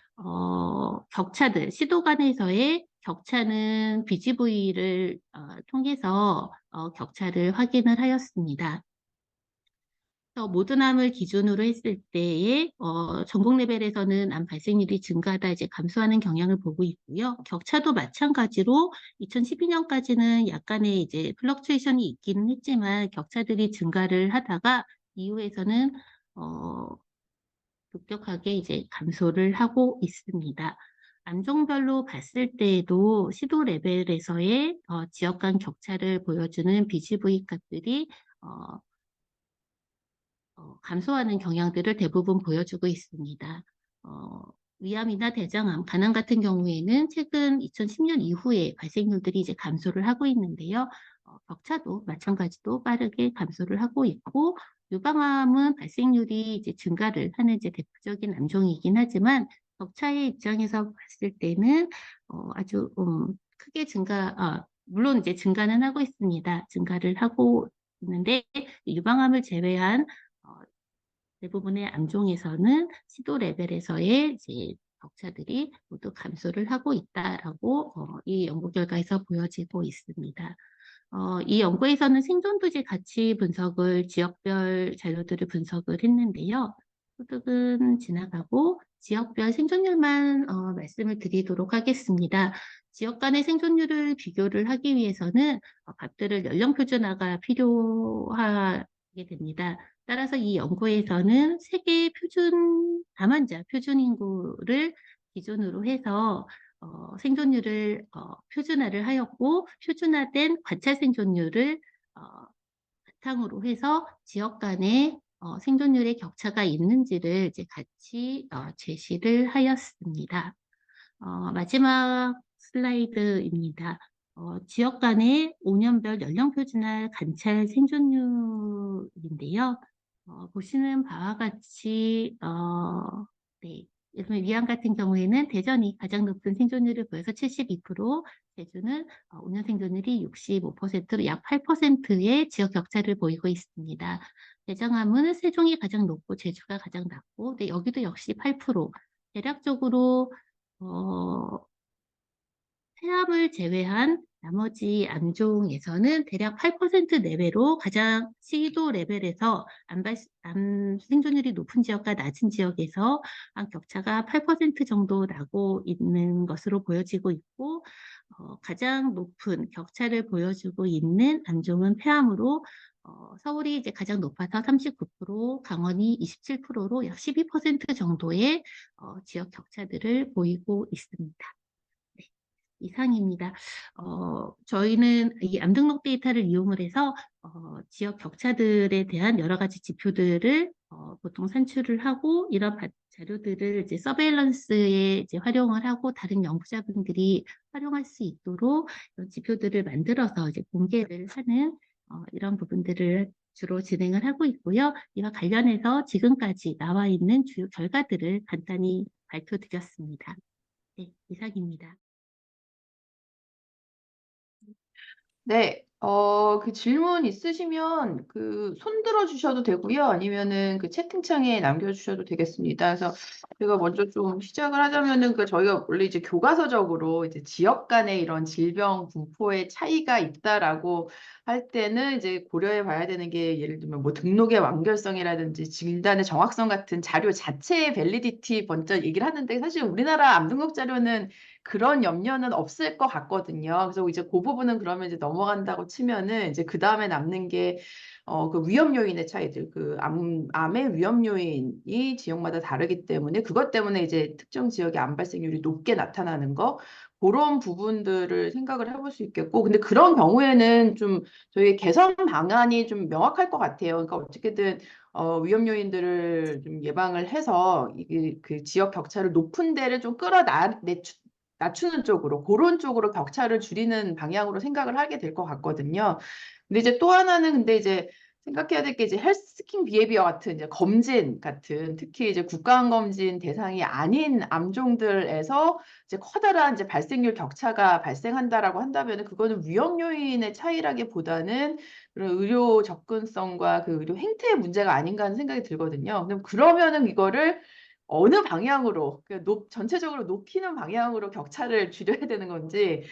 Speaker 2: 격차들, 시도 간에서의 격차는 BGV를 통해서 격차를 확인을 하였습니다. 모든 암을 기준으로 했을 때에 전국 레벨에서는 암 발생률이 증가하다 이제 감소하는 경향을 보고 있고요. 격차도 마찬가지로 2012년까지는 약간의 이제 플럭추에이션이 있기는 했지만 격차들이 증가를 하다가 이후에서는 급격하게 이제 감소를 하고 있습니다. 암종별로 봤을 때에도 시도 레벨에서의 지역 간 격차를 보여주는 BGV 값들이 감소하는 경향들을 대부분 보여주고 있습니다. 위암이나 대장암, 간암 같은 경우에는 최근 2010년 이후에 발생률들이 이제 감소를 하고 있는데요. 격차도 마찬가지로 빠르게 감소를 하고 있고, 유방암은 발생률이 이제 증가를 하는 이제 대표적인 암종이긴 하지만 격차의 입장에서 봤을 때는 아주 크게 물론 이제 증가는 하고 있습니다. 증가를 하고 있는데 유방암을 제외한 대부분의 암종에서는 시도 레벨에서의 이제 격차들이 모두 감소를 하고 있다라고 이 연구 결과에서 보여지고 있습니다. 이 연구에서는 생존도제 가치 분석을 지역별 자료들을 분석을 했는데요. 소득은 지나가고 지역별 생존율만 말씀을 드리도록 하겠습니다. 지역 간의 생존율을 비교를 하기 위해서는 값들을 연령 표준화가 필요하게 됩니다. 따라서 이 연구에서는 세계 표준 감환자 표준 인구를 기준으로 해서 생존율을 표준화를 하였고 표준화된 관찰 생존율을 바탕으로 해서 지역 간의 생존율의 격차가 있는지를 이제 같이 제시를 하였습니다. 마지막 슬라이드입니다. 지역 간의 5년별 연령 표준화 관찰 생존율인데요. 보시는 바와 같이 네, 예를 들면 위암 같은 경우에는 대전이 가장 높은 생존율을 보여서 72%, 제주는 5년 생존율이 65%로 약 8%의 지역 격차를 보이고 있습니다. 대장암은 세종이 가장 높고 제주가 가장 낮고, 네, 여기도 역시 8%. 대략적으로 폐암을 제외한 나머지 암종에서는 대략 8% 내외로 가장 시도 레벨에서 암 생존율이 높은 지역과 낮은 지역에서 암 격차가 8% 정도 나고 있는 것으로 보여지고 있고, 가장 높은 격차를 보여주고 있는 암종은 폐암으로 서울이 이제 가장 높아서 39%, 강원이 27%로 약 12% 정도의 지역 격차들을 보이고 있습니다. 이상입니다. 저희는 이 암등록 데이터를 이용을 해서 지역 격차들에 대한 여러 가지 지표들을 보통 산출을 하고 이런 자료들을 이제 서베일런스에 이제 활용을 하고 다른 연구자분들이 활용할 수 있도록 이런 지표들을 만들어서 이제 공개를 하는 이런 부분들을 주로 진행을 하고 있고요. 이와 관련해서 지금까지 나와 있는 주요 결과들을 간단히 발표드렸습니다. 네, 이상입니다.
Speaker 1: 네, 그 질문 있으시면 그 손 들어 주셔도 되고요. 아니면은 그 채팅창에 남겨주셔도 되겠습니다. 그래서 제가 먼저 좀 시작을 하자면은 그 저희가 원래 이제 교과서적으로 이제 지역 간의 이런 질병 분포의 차이가 있다라고 할 때는 이제 고려해 봐야 되는 게 예를 들면 뭐 등록의 완결성이라든지 진단의 정확성 같은 자료 자체의 밸리디티 먼저 얘기를 하는데 사실 우리나라 암등록 자료는 그런 염려는 없을 것 같거든요. 그래서 이제 그 부분은 그러면 이제 넘어간다고 치면은 이제 그 다음에 남는 게 그 위험 요인의 차이들, 그 암의 위험 요인이 지역마다 다르기 때문에 그것 때문에 이제 특정 지역의 암 발생률이 높게 나타나는 거 그런 부분들을 생각을 해볼 수 있겠고, 근데 그런 경우에는 좀 저희 개선 방안이 좀 명확할 것 같아요. 그러니까 어떻게든 위험 요인들을 좀 예방을 해서 이게 그 지역 격차를 높은 데를 좀 낮추는 쪽으로, 그런 쪽으로 격차를 줄이는 방향으로 생각을 하게 될 것 같거든요. 근데 이제 또 하나는 근데 이제 생각해야 될 게 이제 헬스스킹 비헤비어 같은 이제 검진 같은 특히 이제 국가암검진 대상이 아닌 암종들에서 이제 커다란 이제 발생률 격차가 발생한다라고 한다면 그거는 위험 요인의 차이라기보다는 그런 의료 접근성과 그 의료 행태의 문제가 아닌가 하는 생각이 들거든요. 그러면은 이거를 어느 방향으로, 전체적으로 높이는 방향으로 격차를 줄여야 되는 건지,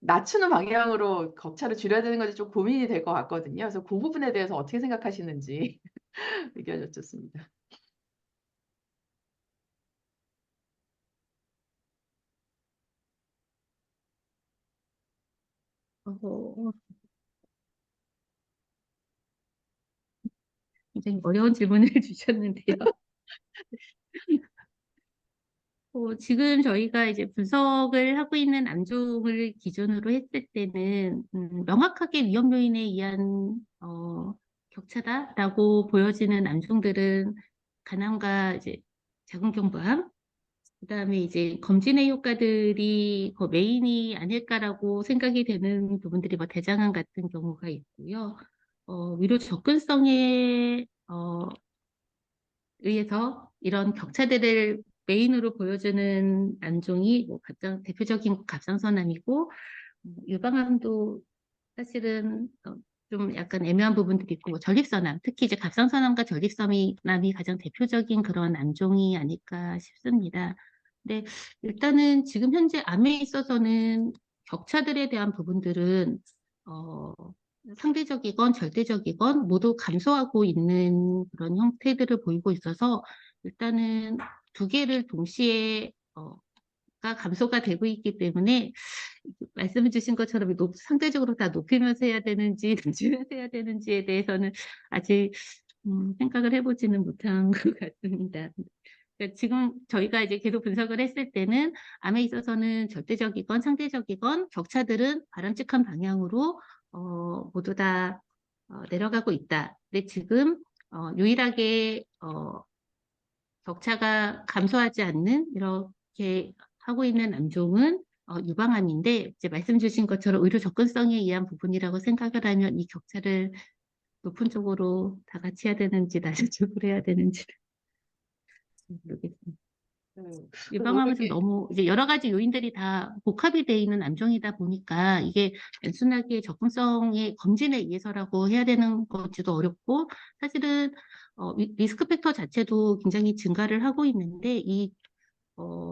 Speaker 1: 낮추는 방향으로 격차를 줄여야 되는 건지 좀 고민이 될 것 같거든요. 그래서 그 부분에 대해서 어떻게 생각하시는지 의견 여쭙습니다.
Speaker 2: 어, 굉장히 어려운 질문을 주셨는데요. 지금 저희가 이제 분석을 하고 있는 암종을 기준으로 했을 때는 명확하게 위험 요인에 의한 격차다라고 보여지는 암종들은 간암과 이제 자궁경부암, 그다음에 이제 검진의 효과들이 메인이 아닐까라고 생각이 되는 부분들이 뭐 대장암 같은 경우가 있고요. 위로 접근성에 의해서 이런 격차들을 메인으로 보여주는 암종이 뭐 가장 대표적인 갑상선암이고 유방암도 사실은 좀 약간 애매한 부분들이 있고 뭐 전립선암, 특히 이제 갑상선암과 전립선암이 가장 대표적인 그런 암종이 아닐까 싶습니다. 근데 일단은 지금 현재 암에 있어서는 격차들에 대한 부분들은 어, 상대적이건 절대적이건 모두 감소하고 있는 그런 형태들을 보이고 있어서 일단은 두 개를 동시에 가 감소가 되고 있기 때문에 말씀해 주신 것처럼 상대적으로 다 높이면서 해야 되는지 낮추면서 해야 되는지에 대해서는 아직 생각을 해보지는 못한 것 같습니다. 그러니까 지금 저희가 이제 계속 분석을 했을 때는 암에 있어서는 절대적이건 상대적이건 격차들은 바람직한 방향으로 모두 다 내려가고 있다. 근데 지금 유일하게 격차가 감소하지 않는 이렇게 하고 있는 암종은 유방암인데 이제 말씀 주신 것처럼 의료 접근성에 의한 부분이라고 생각을 하면 이 격차를 높은 쪽으로 다 같이 해야 되는지 낮은 쪽으로 해야 되는지 모르겠습니다. 유방암은 좀
Speaker 1: 모르게
Speaker 2: 너무 이제 여러 가지 요인들이 다 복합이 되어 있는 암종이다 보니까 이게 단순하게 접근성의 검진에 의해서라고 해야 되는 건지도 어렵고 사실은 리스크 팩터 자체도 굉장히 증가를 하고 있는데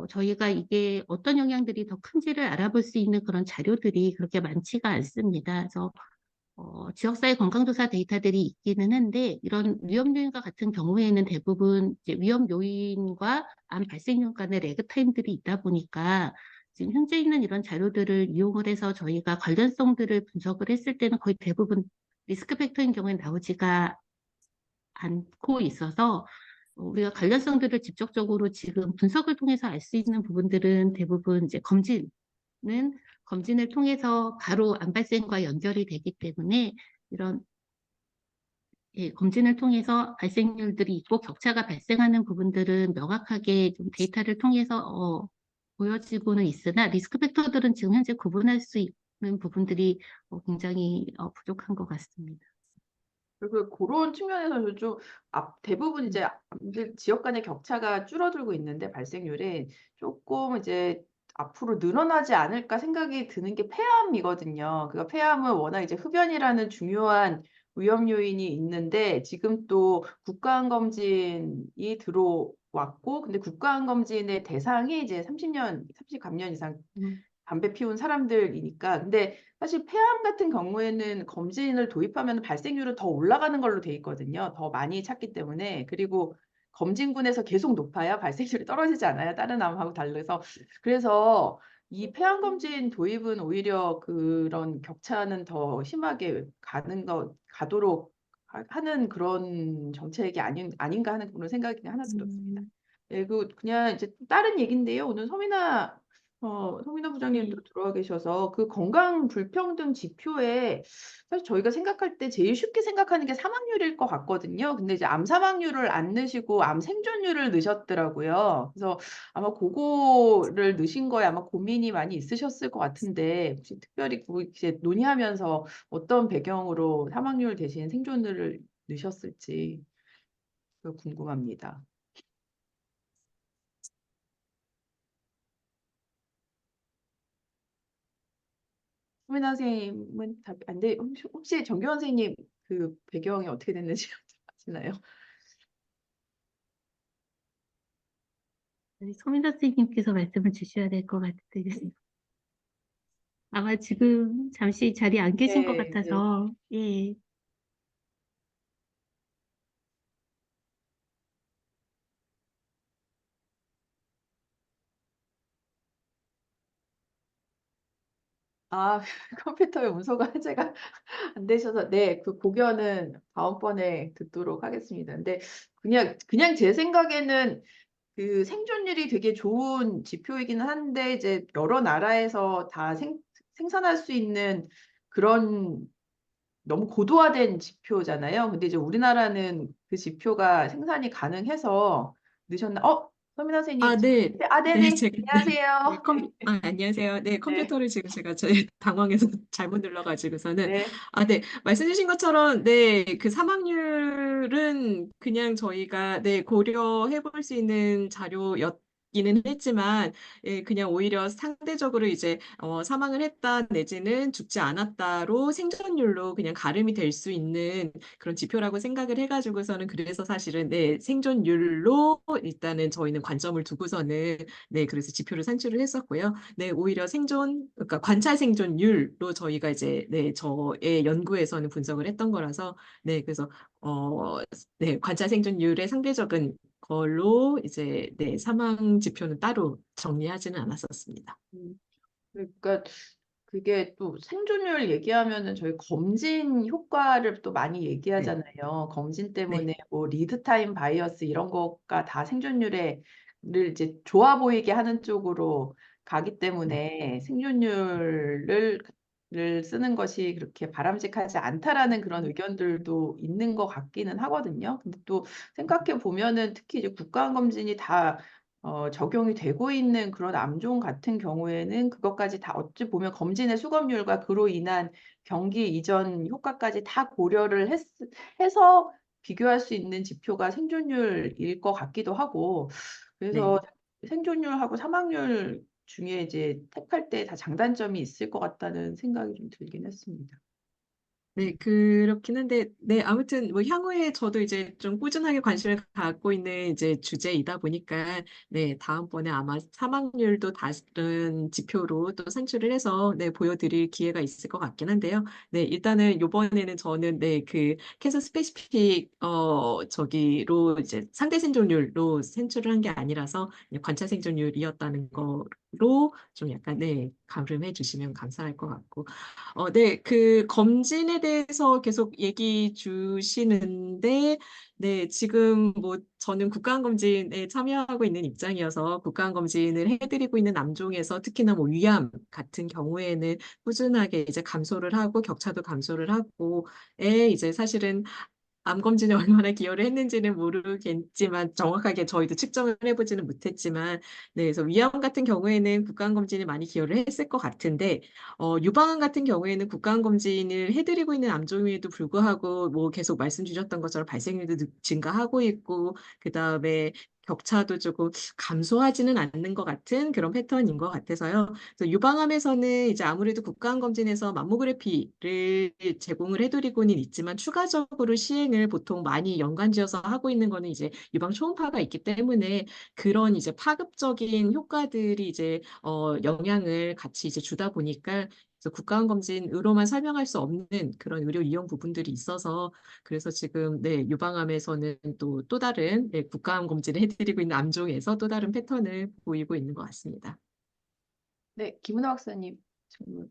Speaker 2: 저희가 이게 어떤 영향들이 더 큰지를 알아볼 수 있는 그런 자료들이 그렇게 많지가 않습니다. 그래서 지역사회 건강조사 데이터들이 있기는 한데 이런 위험 요인과 같은 경우에는 대부분 이제 위험 요인과 암 발생률 간의 레그 타임들이 있다 보니까 지금 현재 있는 이런 자료들을 이용을 해서 저희가 관련성들을 분석을 했을 때는 거의 대부분 리스크 팩터인 경우에 나오지가 않고 있어서 우리가 관련성들을 직접적으로 지금 분석을 통해서 알 수 있는 부분들은 대부분 이제 검진을 통해서 바로 암 발생과 연결이 되기 때문에 이런 검진을 통해서 발생률들이 있고 격차가 발생하는 부분들은 명확하게 좀 데이터를 통해서 보여지고는 있으나 리스크 팩터들은 지금 현재 구분할 수 있는 부분들이 굉장히 부족한 것 같습니다.
Speaker 1: 그리고 그런 측면에서 좀 대부분 이제 지역 간의 격차가 줄어들고 있는데 발생률이 조금 이제 앞으로 늘어나지 않을까 생각이 드는 게 폐암이거든요. 그러니까 폐암은 워낙 이제 흡연이라는 중요한 위험 요인이 있는데 지금 또 국가암 검진이 들어왔고 근데 국가암 검진의 대상이 이제 30감년 이상 담배 피운 사람들이니까. 근데 사실 폐암 같은 경우에는 검진을 도입하면 발생률은 더 올라가는 걸로 돼 있거든요. 더 많이 찾기 때문에. 그리고 검진군에서 계속 높아야 발생률이 떨어지지 않아요. 다른 암하고 달라서. 그래서 이 폐암 검진 도입은 오히려 그런 격차는 더 심하게 가도록 하는 그런 정책이 아닌가 하는 그런 생각이 하나 들었습니다. 예, 그냥 이제 다른 얘기인데요. 오늘 서민아 부장님도 들어와 계셔서 그 건강 불평등 지표에 사실 저희가 생각할 때 제일 쉽게 생각하는 게 사망률일 것 같거든요. 근데 이제 암 사망률을 안 넣으시고 암 생존율을 넣으셨더라고요. 그래서 아마 그거를 넣으신 거에 아마 고민이 많이 있으셨을 것 같은데 혹시 특별히 그거 이제 논의하면서 어떤 배경으로 사망률 대신 생존율을 넣으셨을지 그거 궁금합니다. 소민아 선생님은 답 안 돼. 혹시 정교원 선생님 그 배경이 어떻게 됐는지 아시나요?
Speaker 2: 서민 선생님께서 말씀을 주셔야 될 것 같은데 아마 지금 잠시 자리에 안 계신 것
Speaker 1: 네, 네.
Speaker 2: 같아서 예.
Speaker 1: 아, 컴퓨터의 문서가 해제가 안 되셔서, 네, 그 고견은 다음번에 듣도록 하겠습니다. 근데 그냥 제 생각에는 그 생존율이 되게 좋은 지표이기는 한데, 이제 여러 나라에서 다 생산할 수 있는 그런 너무 고도화된 지표잖아요. 근데 이제 우리나라는 그 지표가 생산이 가능해서 늦었나? 서민아 선생님.
Speaker 3: 아, 네. 네,
Speaker 1: 네네. 안녕하세요.
Speaker 3: 안녕하세요. 네,
Speaker 1: 네,
Speaker 3: 컴퓨터를 지금 제가 저희 당황해서 잘못 눌러가지고서는.
Speaker 1: 네,
Speaker 3: 아, 네. 말씀 주신 것처럼, 네, 그 사망률은 그냥 저희가, 네, 고려해 볼 수 있는 자료였기는 했지만, 예, 그냥 오히려 상대적으로 이제, 사망을 했다, 내지는 죽지 않았다로 생존율로 그냥 가름이 될 수 있는 그런 지표라고 생각을 해가지고서는 그래서 사실은 네, 생존율로 일단은 저희는 관점을 두고서는 네, 그래서 지표를 산출을 했었고요. 네, 오히려 그러니까 관찰 생존율로 저희가 이제 네, 저의 연구에서는 분석을 했던 거라서 네, 그래서 어, 네, 관찰 생존율의 상대적인 걸로 이제 네, 사망 지표는 따로 정리하지는 않았었습니다.
Speaker 1: 음, 그러니까 그게 또 생존율 얘기하면은 저희 검진 효과를 또 많이
Speaker 3: 네,
Speaker 1: 얘기하잖아요. 검진 때문에
Speaker 3: 네,
Speaker 1: 뭐 리드 타임 바이어스 이런 거가 다 생존율에 를 이제 좋아 보이게 하는 쪽으로 가기
Speaker 3: 네,
Speaker 1: 때문에 생존율을 쓰는 것이 그렇게 바람직하지 않다라는 그런 의견들도 있는 것 같기는 하거든요. 근데 또 생각해 보면은 특히 이제 국가검진이 다 적용이 되고 있는 그런 암종 같은 경우에는 그것까지 다 어찌 보면 검진의 수검률과 그로 인한 경기 이전 효과까지 다 고려를 해서 비교할 수 있는 지표가 생존율일 것 같기도 하고,
Speaker 3: 네.
Speaker 1: 그래서 생존율하고 사망률 중에 이제 택할 때 다 장단점이 있을 것 같다는 생각이 좀 들긴 했습니다.
Speaker 3: 네, 그렇긴 한데, 네, 아무튼, 뭐, 향후에 저도 이제 좀 꾸준하게 관심을 갖고 있는 이제 주제이다 보니까, 네, 다음번에 아마 사망률도 다른 지표로 또 산출을 해서, 네, 보여드릴 기회가 있을 것 같긴 한데요. 네, 일단은 요번에는 저는, 네, 그, 캐서 스페시픽, 저기로 이제 상대 생존율로 산출을 한 게 아니라서, 그냥 관찰 생존율이었다는 거로 좀 약간, 네, 가름해 주시면 감사할 것 같고, 네, 그 검진에 대해서 계속 얘기 주시는데, 네, 지금 뭐 저는 국가검진에 참여하고 있는 입장이어서 국가검진을 해드리고 있는 암종에서 특히나 뭐 위암 같은 경우에는 꾸준하게 이제 감소를 하고 격차도 감소를 하고, 이제 사실은 암 검진에 얼마나 기여를 했는지는 모르겠지만 정확하게 저희도 측정을 해보지는 못했지만 네, 그래서 위암 같은 경우에는 국가암 검진이 많이 기여를 했을 것 같은데 유방암 같은 경우에는 국가암 검진을 해드리고 있는 암종임에도 불구하고 뭐 계속 말씀 주셨던 것처럼 발생률도 증가하고 있고 그다음에 격차도 조금 감소하지는 않는 것 같은 그런 패턴인 것 같아서요. 그래서 유방암에서는 이제 아무래도 국가암검진에서 맘모그래피를 제공을 해드리고는 있지만 추가적으로 시행을 보통 많이 연관지어서 하고 있는 거는 이제 유방 초음파가 있기 때문에 그런 이제 파급적인 효과들이 이제 영향을 같이 이제 주다 보니까 그래서 국가암검진으로만 설명할 수 없는 그런 의료 이용 부분들이 있어서 그래서 지금 네 유방암에서는 또 다른 네, 국가암 검진을 해드리고 있는 암종에서 또 다른 패턴을 보이고 있는 것 같습니다.
Speaker 1: 네, 김은하 박사님 질문.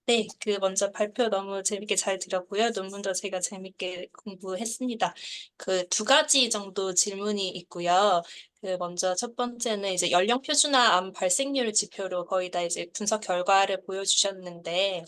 Speaker 4: 네, 그 먼저 발표 너무 재밌게 잘 들었고요. 논문도 제가 재밌게 공부했습니다. 그 두 가지 정도 질문이 있고요. 그 먼저 첫 번째는 이제 연령 표준화 암 발생률 지표로 거의 다 이제 분석 결과를 보여주셨는데,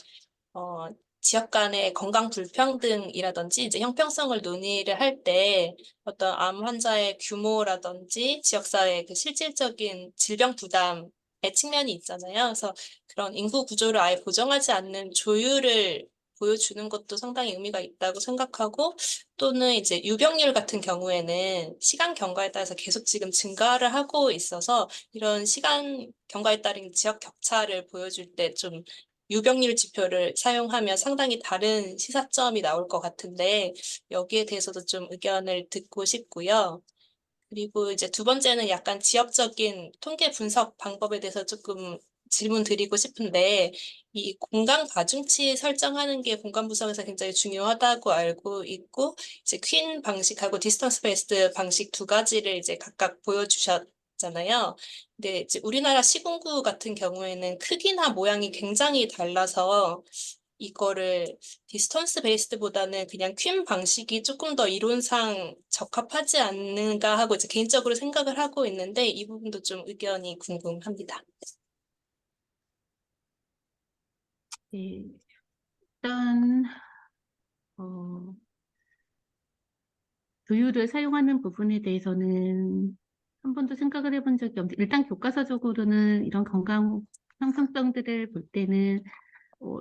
Speaker 4: 어, 지역 간의 건강 불평등이라든지 이제 형평성을 논의를 할 때 어떤 암 환자의 규모라든지 지역사회의 그 실질적인 질병 부담의 측면이 있잖아요. 그래서 그런 인구 구조를 아예 보정하지 않는 조율을 보여주는 것도 상당히 의미가 있다고 생각하고 또는 이제 유병률 같은 경우에는 시간 경과에 따라서 계속 지금 증가를 하고 있어서 이런 시간 경과에 따른 지역 격차를 보여줄 때좀 유병률 지표를 사용하면 상당히 다른 시사점이 나올 것 같은데 여기에 대해서도 좀 의견을 듣고 싶고요. 그리고 이제 두 번째는 약간 지역적인 통계 분석 방법에 대해서 조금 질문 드리고 싶은데, 이 공간 가중치 설정하는 게 공간 분석에서 굉장히 중요하다고 알고 있고, 이제 퀸 방식하고 디스턴스 베이스드 방식 두 가지를 이제 각각 보여주셨잖아요. 근데 이제 우리나라 시군구 같은 경우에는 크기나 모양이 굉장히 달라서 이거를 디스턴스 베이스드보다는 그냥 퀸 방식이 조금 더 이론상 적합하지 않는가 하고 이제 개인적으로 생각을 하고 있는데 이 부분도 좀 의견이 궁금합니다.
Speaker 2: 네, 일단 어, 조율을 사용하는 부분에 대해서는 한 번도 생각을 해본 적이 없는데, 일단 교과서적으로는 이런 건강 형성성들을 볼 때는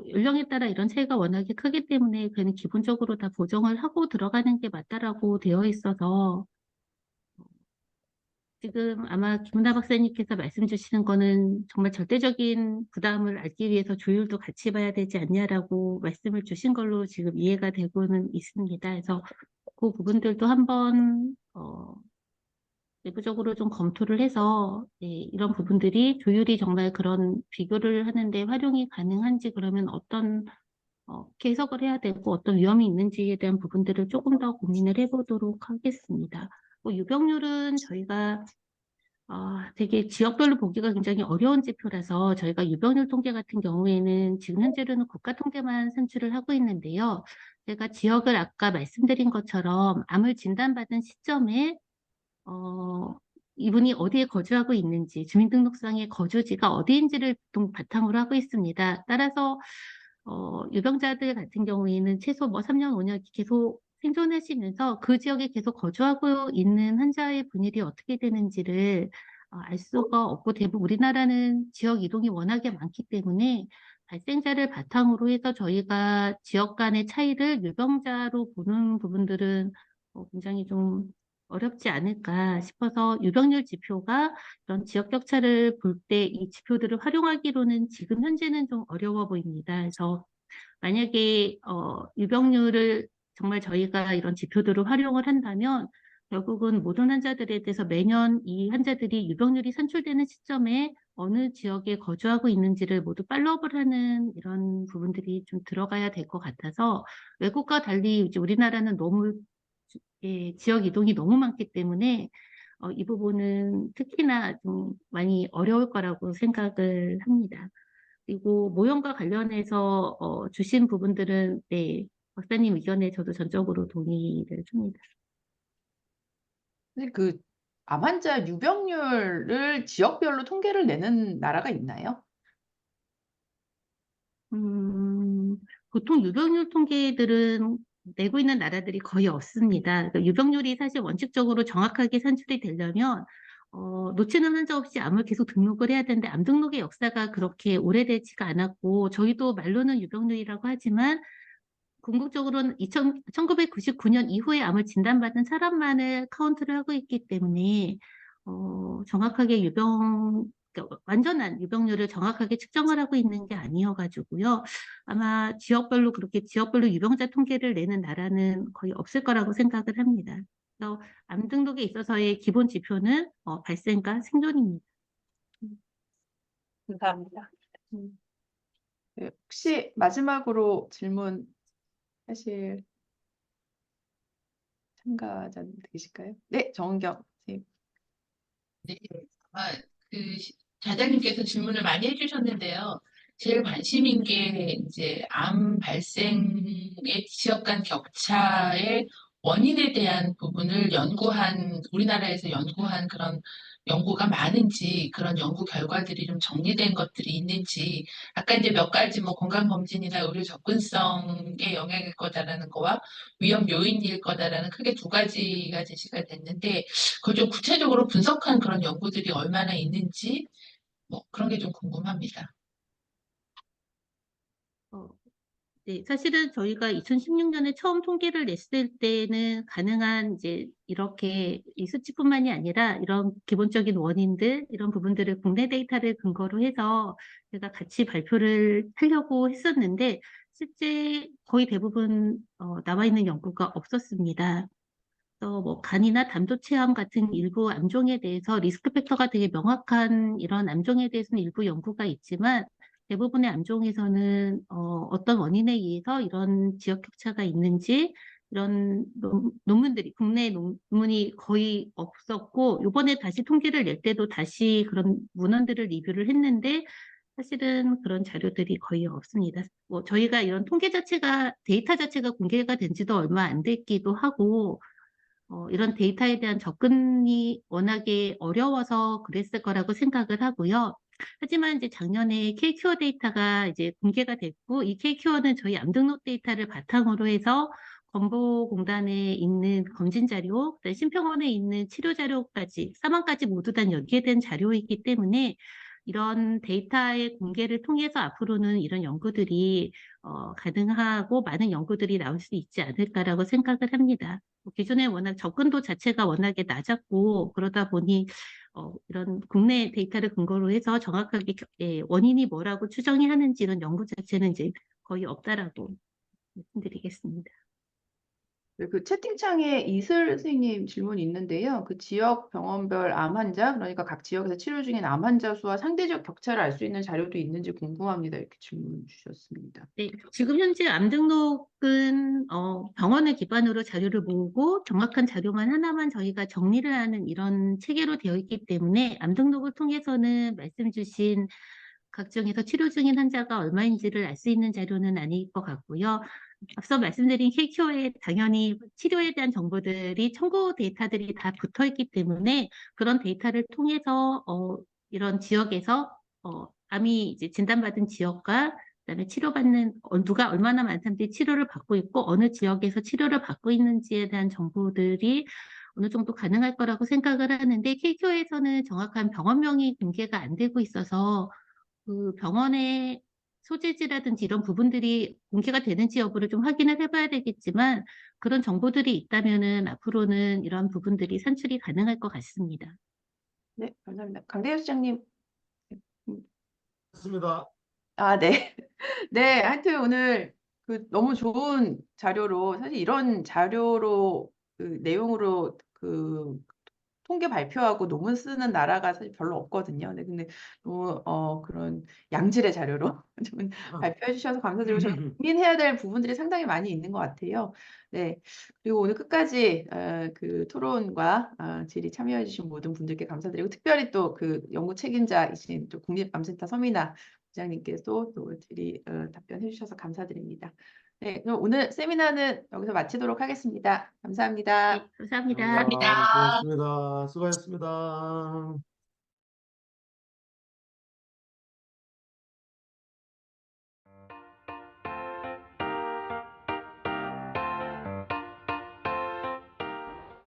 Speaker 2: 연령에 따라 이런 차이가 워낙에 크기 때문에 그는 기본적으로 다 보정을 하고 들어가는 게 맞다라고 되어 있어서, 지금 아마 김은하 박사님께서 말씀 주시는 거는 정말 절대적인 부담을 알기 위해서 조율도 같이 봐야 되지 않냐라고 말씀을 주신 걸로 지금 이해가 되고는 있습니다. 그래서 그 부분들도 한번 내부적으로 좀 검토를 해서, 네, 이런 부분들이 조율이 정말 그런 비교를 하는데 활용이 가능한지, 그러면 어떤 해석을 해야 되고 어떤 위험이 있는지에 대한 부분들을 조금 더 고민을 해보도록 하겠습니다. 유병률은 저희가 되게 지역별로 보기가 굉장히 어려운 지표라서 저희가 유병률 통계 같은 경우에는 지금 현재로는 국가 통계만 산출을 하고 있는데요. 제가 지역을 아까 말씀드린 것처럼 암을 진단받은 시점에 이분이 어디에 거주하고 있는지, 주민등록상의 거주지가 어디인지를 보통 바탕으로 하고 있습니다. 따라서 유병자들 같은 경우에는 최소 뭐 3년, 5년 계속 생존하시면서 그 지역에 계속 거주하고 있는 환자의 분율이 어떻게 되는지를 알 수가 없고, 대부분 우리나라는 지역 이동이 워낙에 많기 때문에 발생자를 바탕으로 해서 저희가 지역 간의 차이를 유병자로 보는 부분들은 굉장히 좀 어렵지 않을까 싶어서, 유병률 지표가 이런 지역 격차를 볼 때 이 지표들을 활용하기로는 지금 현재는 좀 어려워 보입니다. 그래서 만약에 유병률을 정말 저희가 이런 지표들을 활용을 한다면 결국은 모든 환자들에 대해서 매년 이 환자들이 유병률이 산출되는 시점에 어느 지역에 거주하고 있는지를 모두 팔로우업을 하는 이런 부분들이 좀 들어가야 될 것 같아서, 외국과 달리 이제 우리나라는 너무 지역 이동이 너무 많기 때문에 이 부분은 특히나 좀 많이 어려울 거라고 생각을 합니다. 그리고 모형과 관련해서 주신 부분들은, 네, 박사님 의견에 저도 전적으로 동의를 합니다.
Speaker 1: 근데 그 암 환자 유병률을 지역별로 통계를 내는 나라가 있나요?
Speaker 2: 보통 유병률 통계들은 내고 있는 나라들이 거의 없습니다. 그러니까 유병률이 사실 원칙적으로 정확하게 산출이 되려면 놓치는 환자 없이 암을 계속 등록을 해야 되는데, 암 등록의 역사가 그렇게 오래되지가 않았고, 저희도 말로는 유병률이라고 하지만 궁극적으로는 1999년 이후에 암을 진단받은 사람만을 카운트를 하고 있기 때문에 정확하게 그러니까 완전한 유병률을 정확하게 측정을 하고 있는 게 아니어가지고요. 아마 그렇게 지역별로 유병자 통계를 내는 나라는 거의 없을 거라고 생각을 합니다. 그래서 암 등록에 있어서의 기본 지표는 발생과 생존입니다.
Speaker 4: 감사합니다.
Speaker 1: 네, 혹시 마지막으로 질문 하실 참가자님 계실까요? 네, 정은경 선생님.
Speaker 5: 네, 아마 자장님께서 질문을 많이 해주셨는데요. 제일 관심인 게 이제 암 발생의 지역 간 격차의 원인에 대한 부분을 우리나라에서 연구한 그런 연구가 많은지, 그런 연구 결과들이 좀 정리된 것들이 있는지, 아까 이제 몇 가지 뭐 건강검진이나 의료 접근성의 영향일 거다라는 거와 위험 요인일 거다라는 크게 두 가지가 제시가 됐는데, 그걸 좀 구체적으로 분석한 그런 연구들이 얼마나 있는지 뭐 그런 게 좀 궁금합니다.
Speaker 2: 네, 사실은 저희가 2016년에 처음 통계를 냈을 때는 가능한 이제 이렇게 이 수치뿐만이 아니라 이런 기본적인 원인들, 이런 부분들을 국내 데이터를 근거로 해서 제가 같이 발표를 하려고 했었는데, 실제 거의 대부분 나와 있는 연구가 없었습니다. 뭐 간이나 담도 체험 같은 일부 암종에 대해서 리스크 팩터가 되게 명확한 이런 암종에 대해서는 일부 연구가 있지만 대부분의 암종에서는 어떤 원인에 의해서 이런 지역 격차가 있는지 이런 논문들이 국내 논문이 거의 없었고 이번에 다시 통계를 낼 때도 다시 그런 문헌들을 리뷰를 했는데 사실은 그런 자료들이 거의 없습니다. 뭐 저희가 이런 통계 자체가 데이터 자체가 공개가 된 지도 얼마 안 됐기도 하고 이런 데이터에 대한 접근이 워낙에 어려워서 그랬을 거라고 생각을 하고요. 하지만 이제 작년에 K큐어 데이터가 이제 공개가 됐고, 이 K큐어는 저희 암 등록 데이터를 바탕으로 해서 건보공단에 있는 검진 자료, 그다음에 심평원에 있는 치료 자료까지, 사망까지 모두 다 연계된 자료이기 때문에 이런 데이터의 공개를 통해서 앞으로는 이런 연구들이 가능하고 많은 연구들이 나올 수 있지 않을까라고 생각을 합니다. 기존에 워낙 접근도 자체가 워낙에 낮았고 그러다 보니 이런 국내 데이터를 근거로 해서 정확하게 원인이 뭐라고 추정이 하는지 이런 연구 자체는 이제 거의 없다라고 말씀드리겠습니다.
Speaker 1: 네, 그 채팅창에 이슬 선생님 질문이 있는데요. 그 지역 병원별 암 환자, 그러니까 각 지역에서 치료 중인 암 환자 수와 상대적 격차를 알 수 있는 자료도 있는지 궁금합니다. 이렇게 질문 주셨습니다.
Speaker 2: 네, 지금 현재 암 등록은 병원을 기반으로 자료를 모으고 정확한 자료만 하나만 저희가 정리를 하는 이런 체계로 되어 있기 때문에 암 등록을 통해서는 말씀 주신 각종에서 치료 중인 환자가 얼마인지를 알 수 있는 자료는 아닐 것 같고요. 앞서 말씀드린 KQO에 당연히 치료에 대한 정보들이 첨부 데이터들이 다 붙어 있기 때문에 그런 데이터를 통해서 이런 지역에서 암이 이제 진단받은 지역과 그다음에 치료받는 누가 얼마나 많은 사람들이 치료를 받고 있고 어느 지역에서 치료를 받고 있는지에 대한 정보들이 어느 정도 가능할 거라고 생각을 하는데 KQ에서는 정확한 병원명이 공개가 안 되고 있어서 그 병원의 소재지라든지 이런 부분들이 공개가 되는지 여부를 좀 확인을 해봐야 되겠지만 그런 정보들이 있다면은 앞으로는 이런 부분들이 산출이 가능할 것 같습니다.
Speaker 1: 네, 감사합니다. 강대현 시장님.
Speaker 6: 맞습니다.
Speaker 1: 아, 네. 네, 하여튼 오늘 그 너무 좋은 자료로 사실 이런 자료로 그 내용으로 그 통계 발표하고 논문 쓰는 나라가 사실 별로 없거든요. 네, 근데 너무 그런 양질의 자료로 좀 발표해 주셔서 감사드리고 저희 고민해야 될 부분들이 상당히 많이 있는 것 같아요. 네, 그리고 오늘 끝까지 그 토론과 질의 참여해 주신 모든 분들께 감사드리고 특별히 또 그 연구 책임자이신 또 국립암센터 서미나 부장님께서 또 질의 답변해 주셔서 감사드립니다. 네, 그럼 오늘 세미나는 여기서 마치도록 하겠습니다. 감사합니다.
Speaker 2: 네, 감사합니다.
Speaker 6: 감사합니다. 고맙습니다. 수고하셨습니다.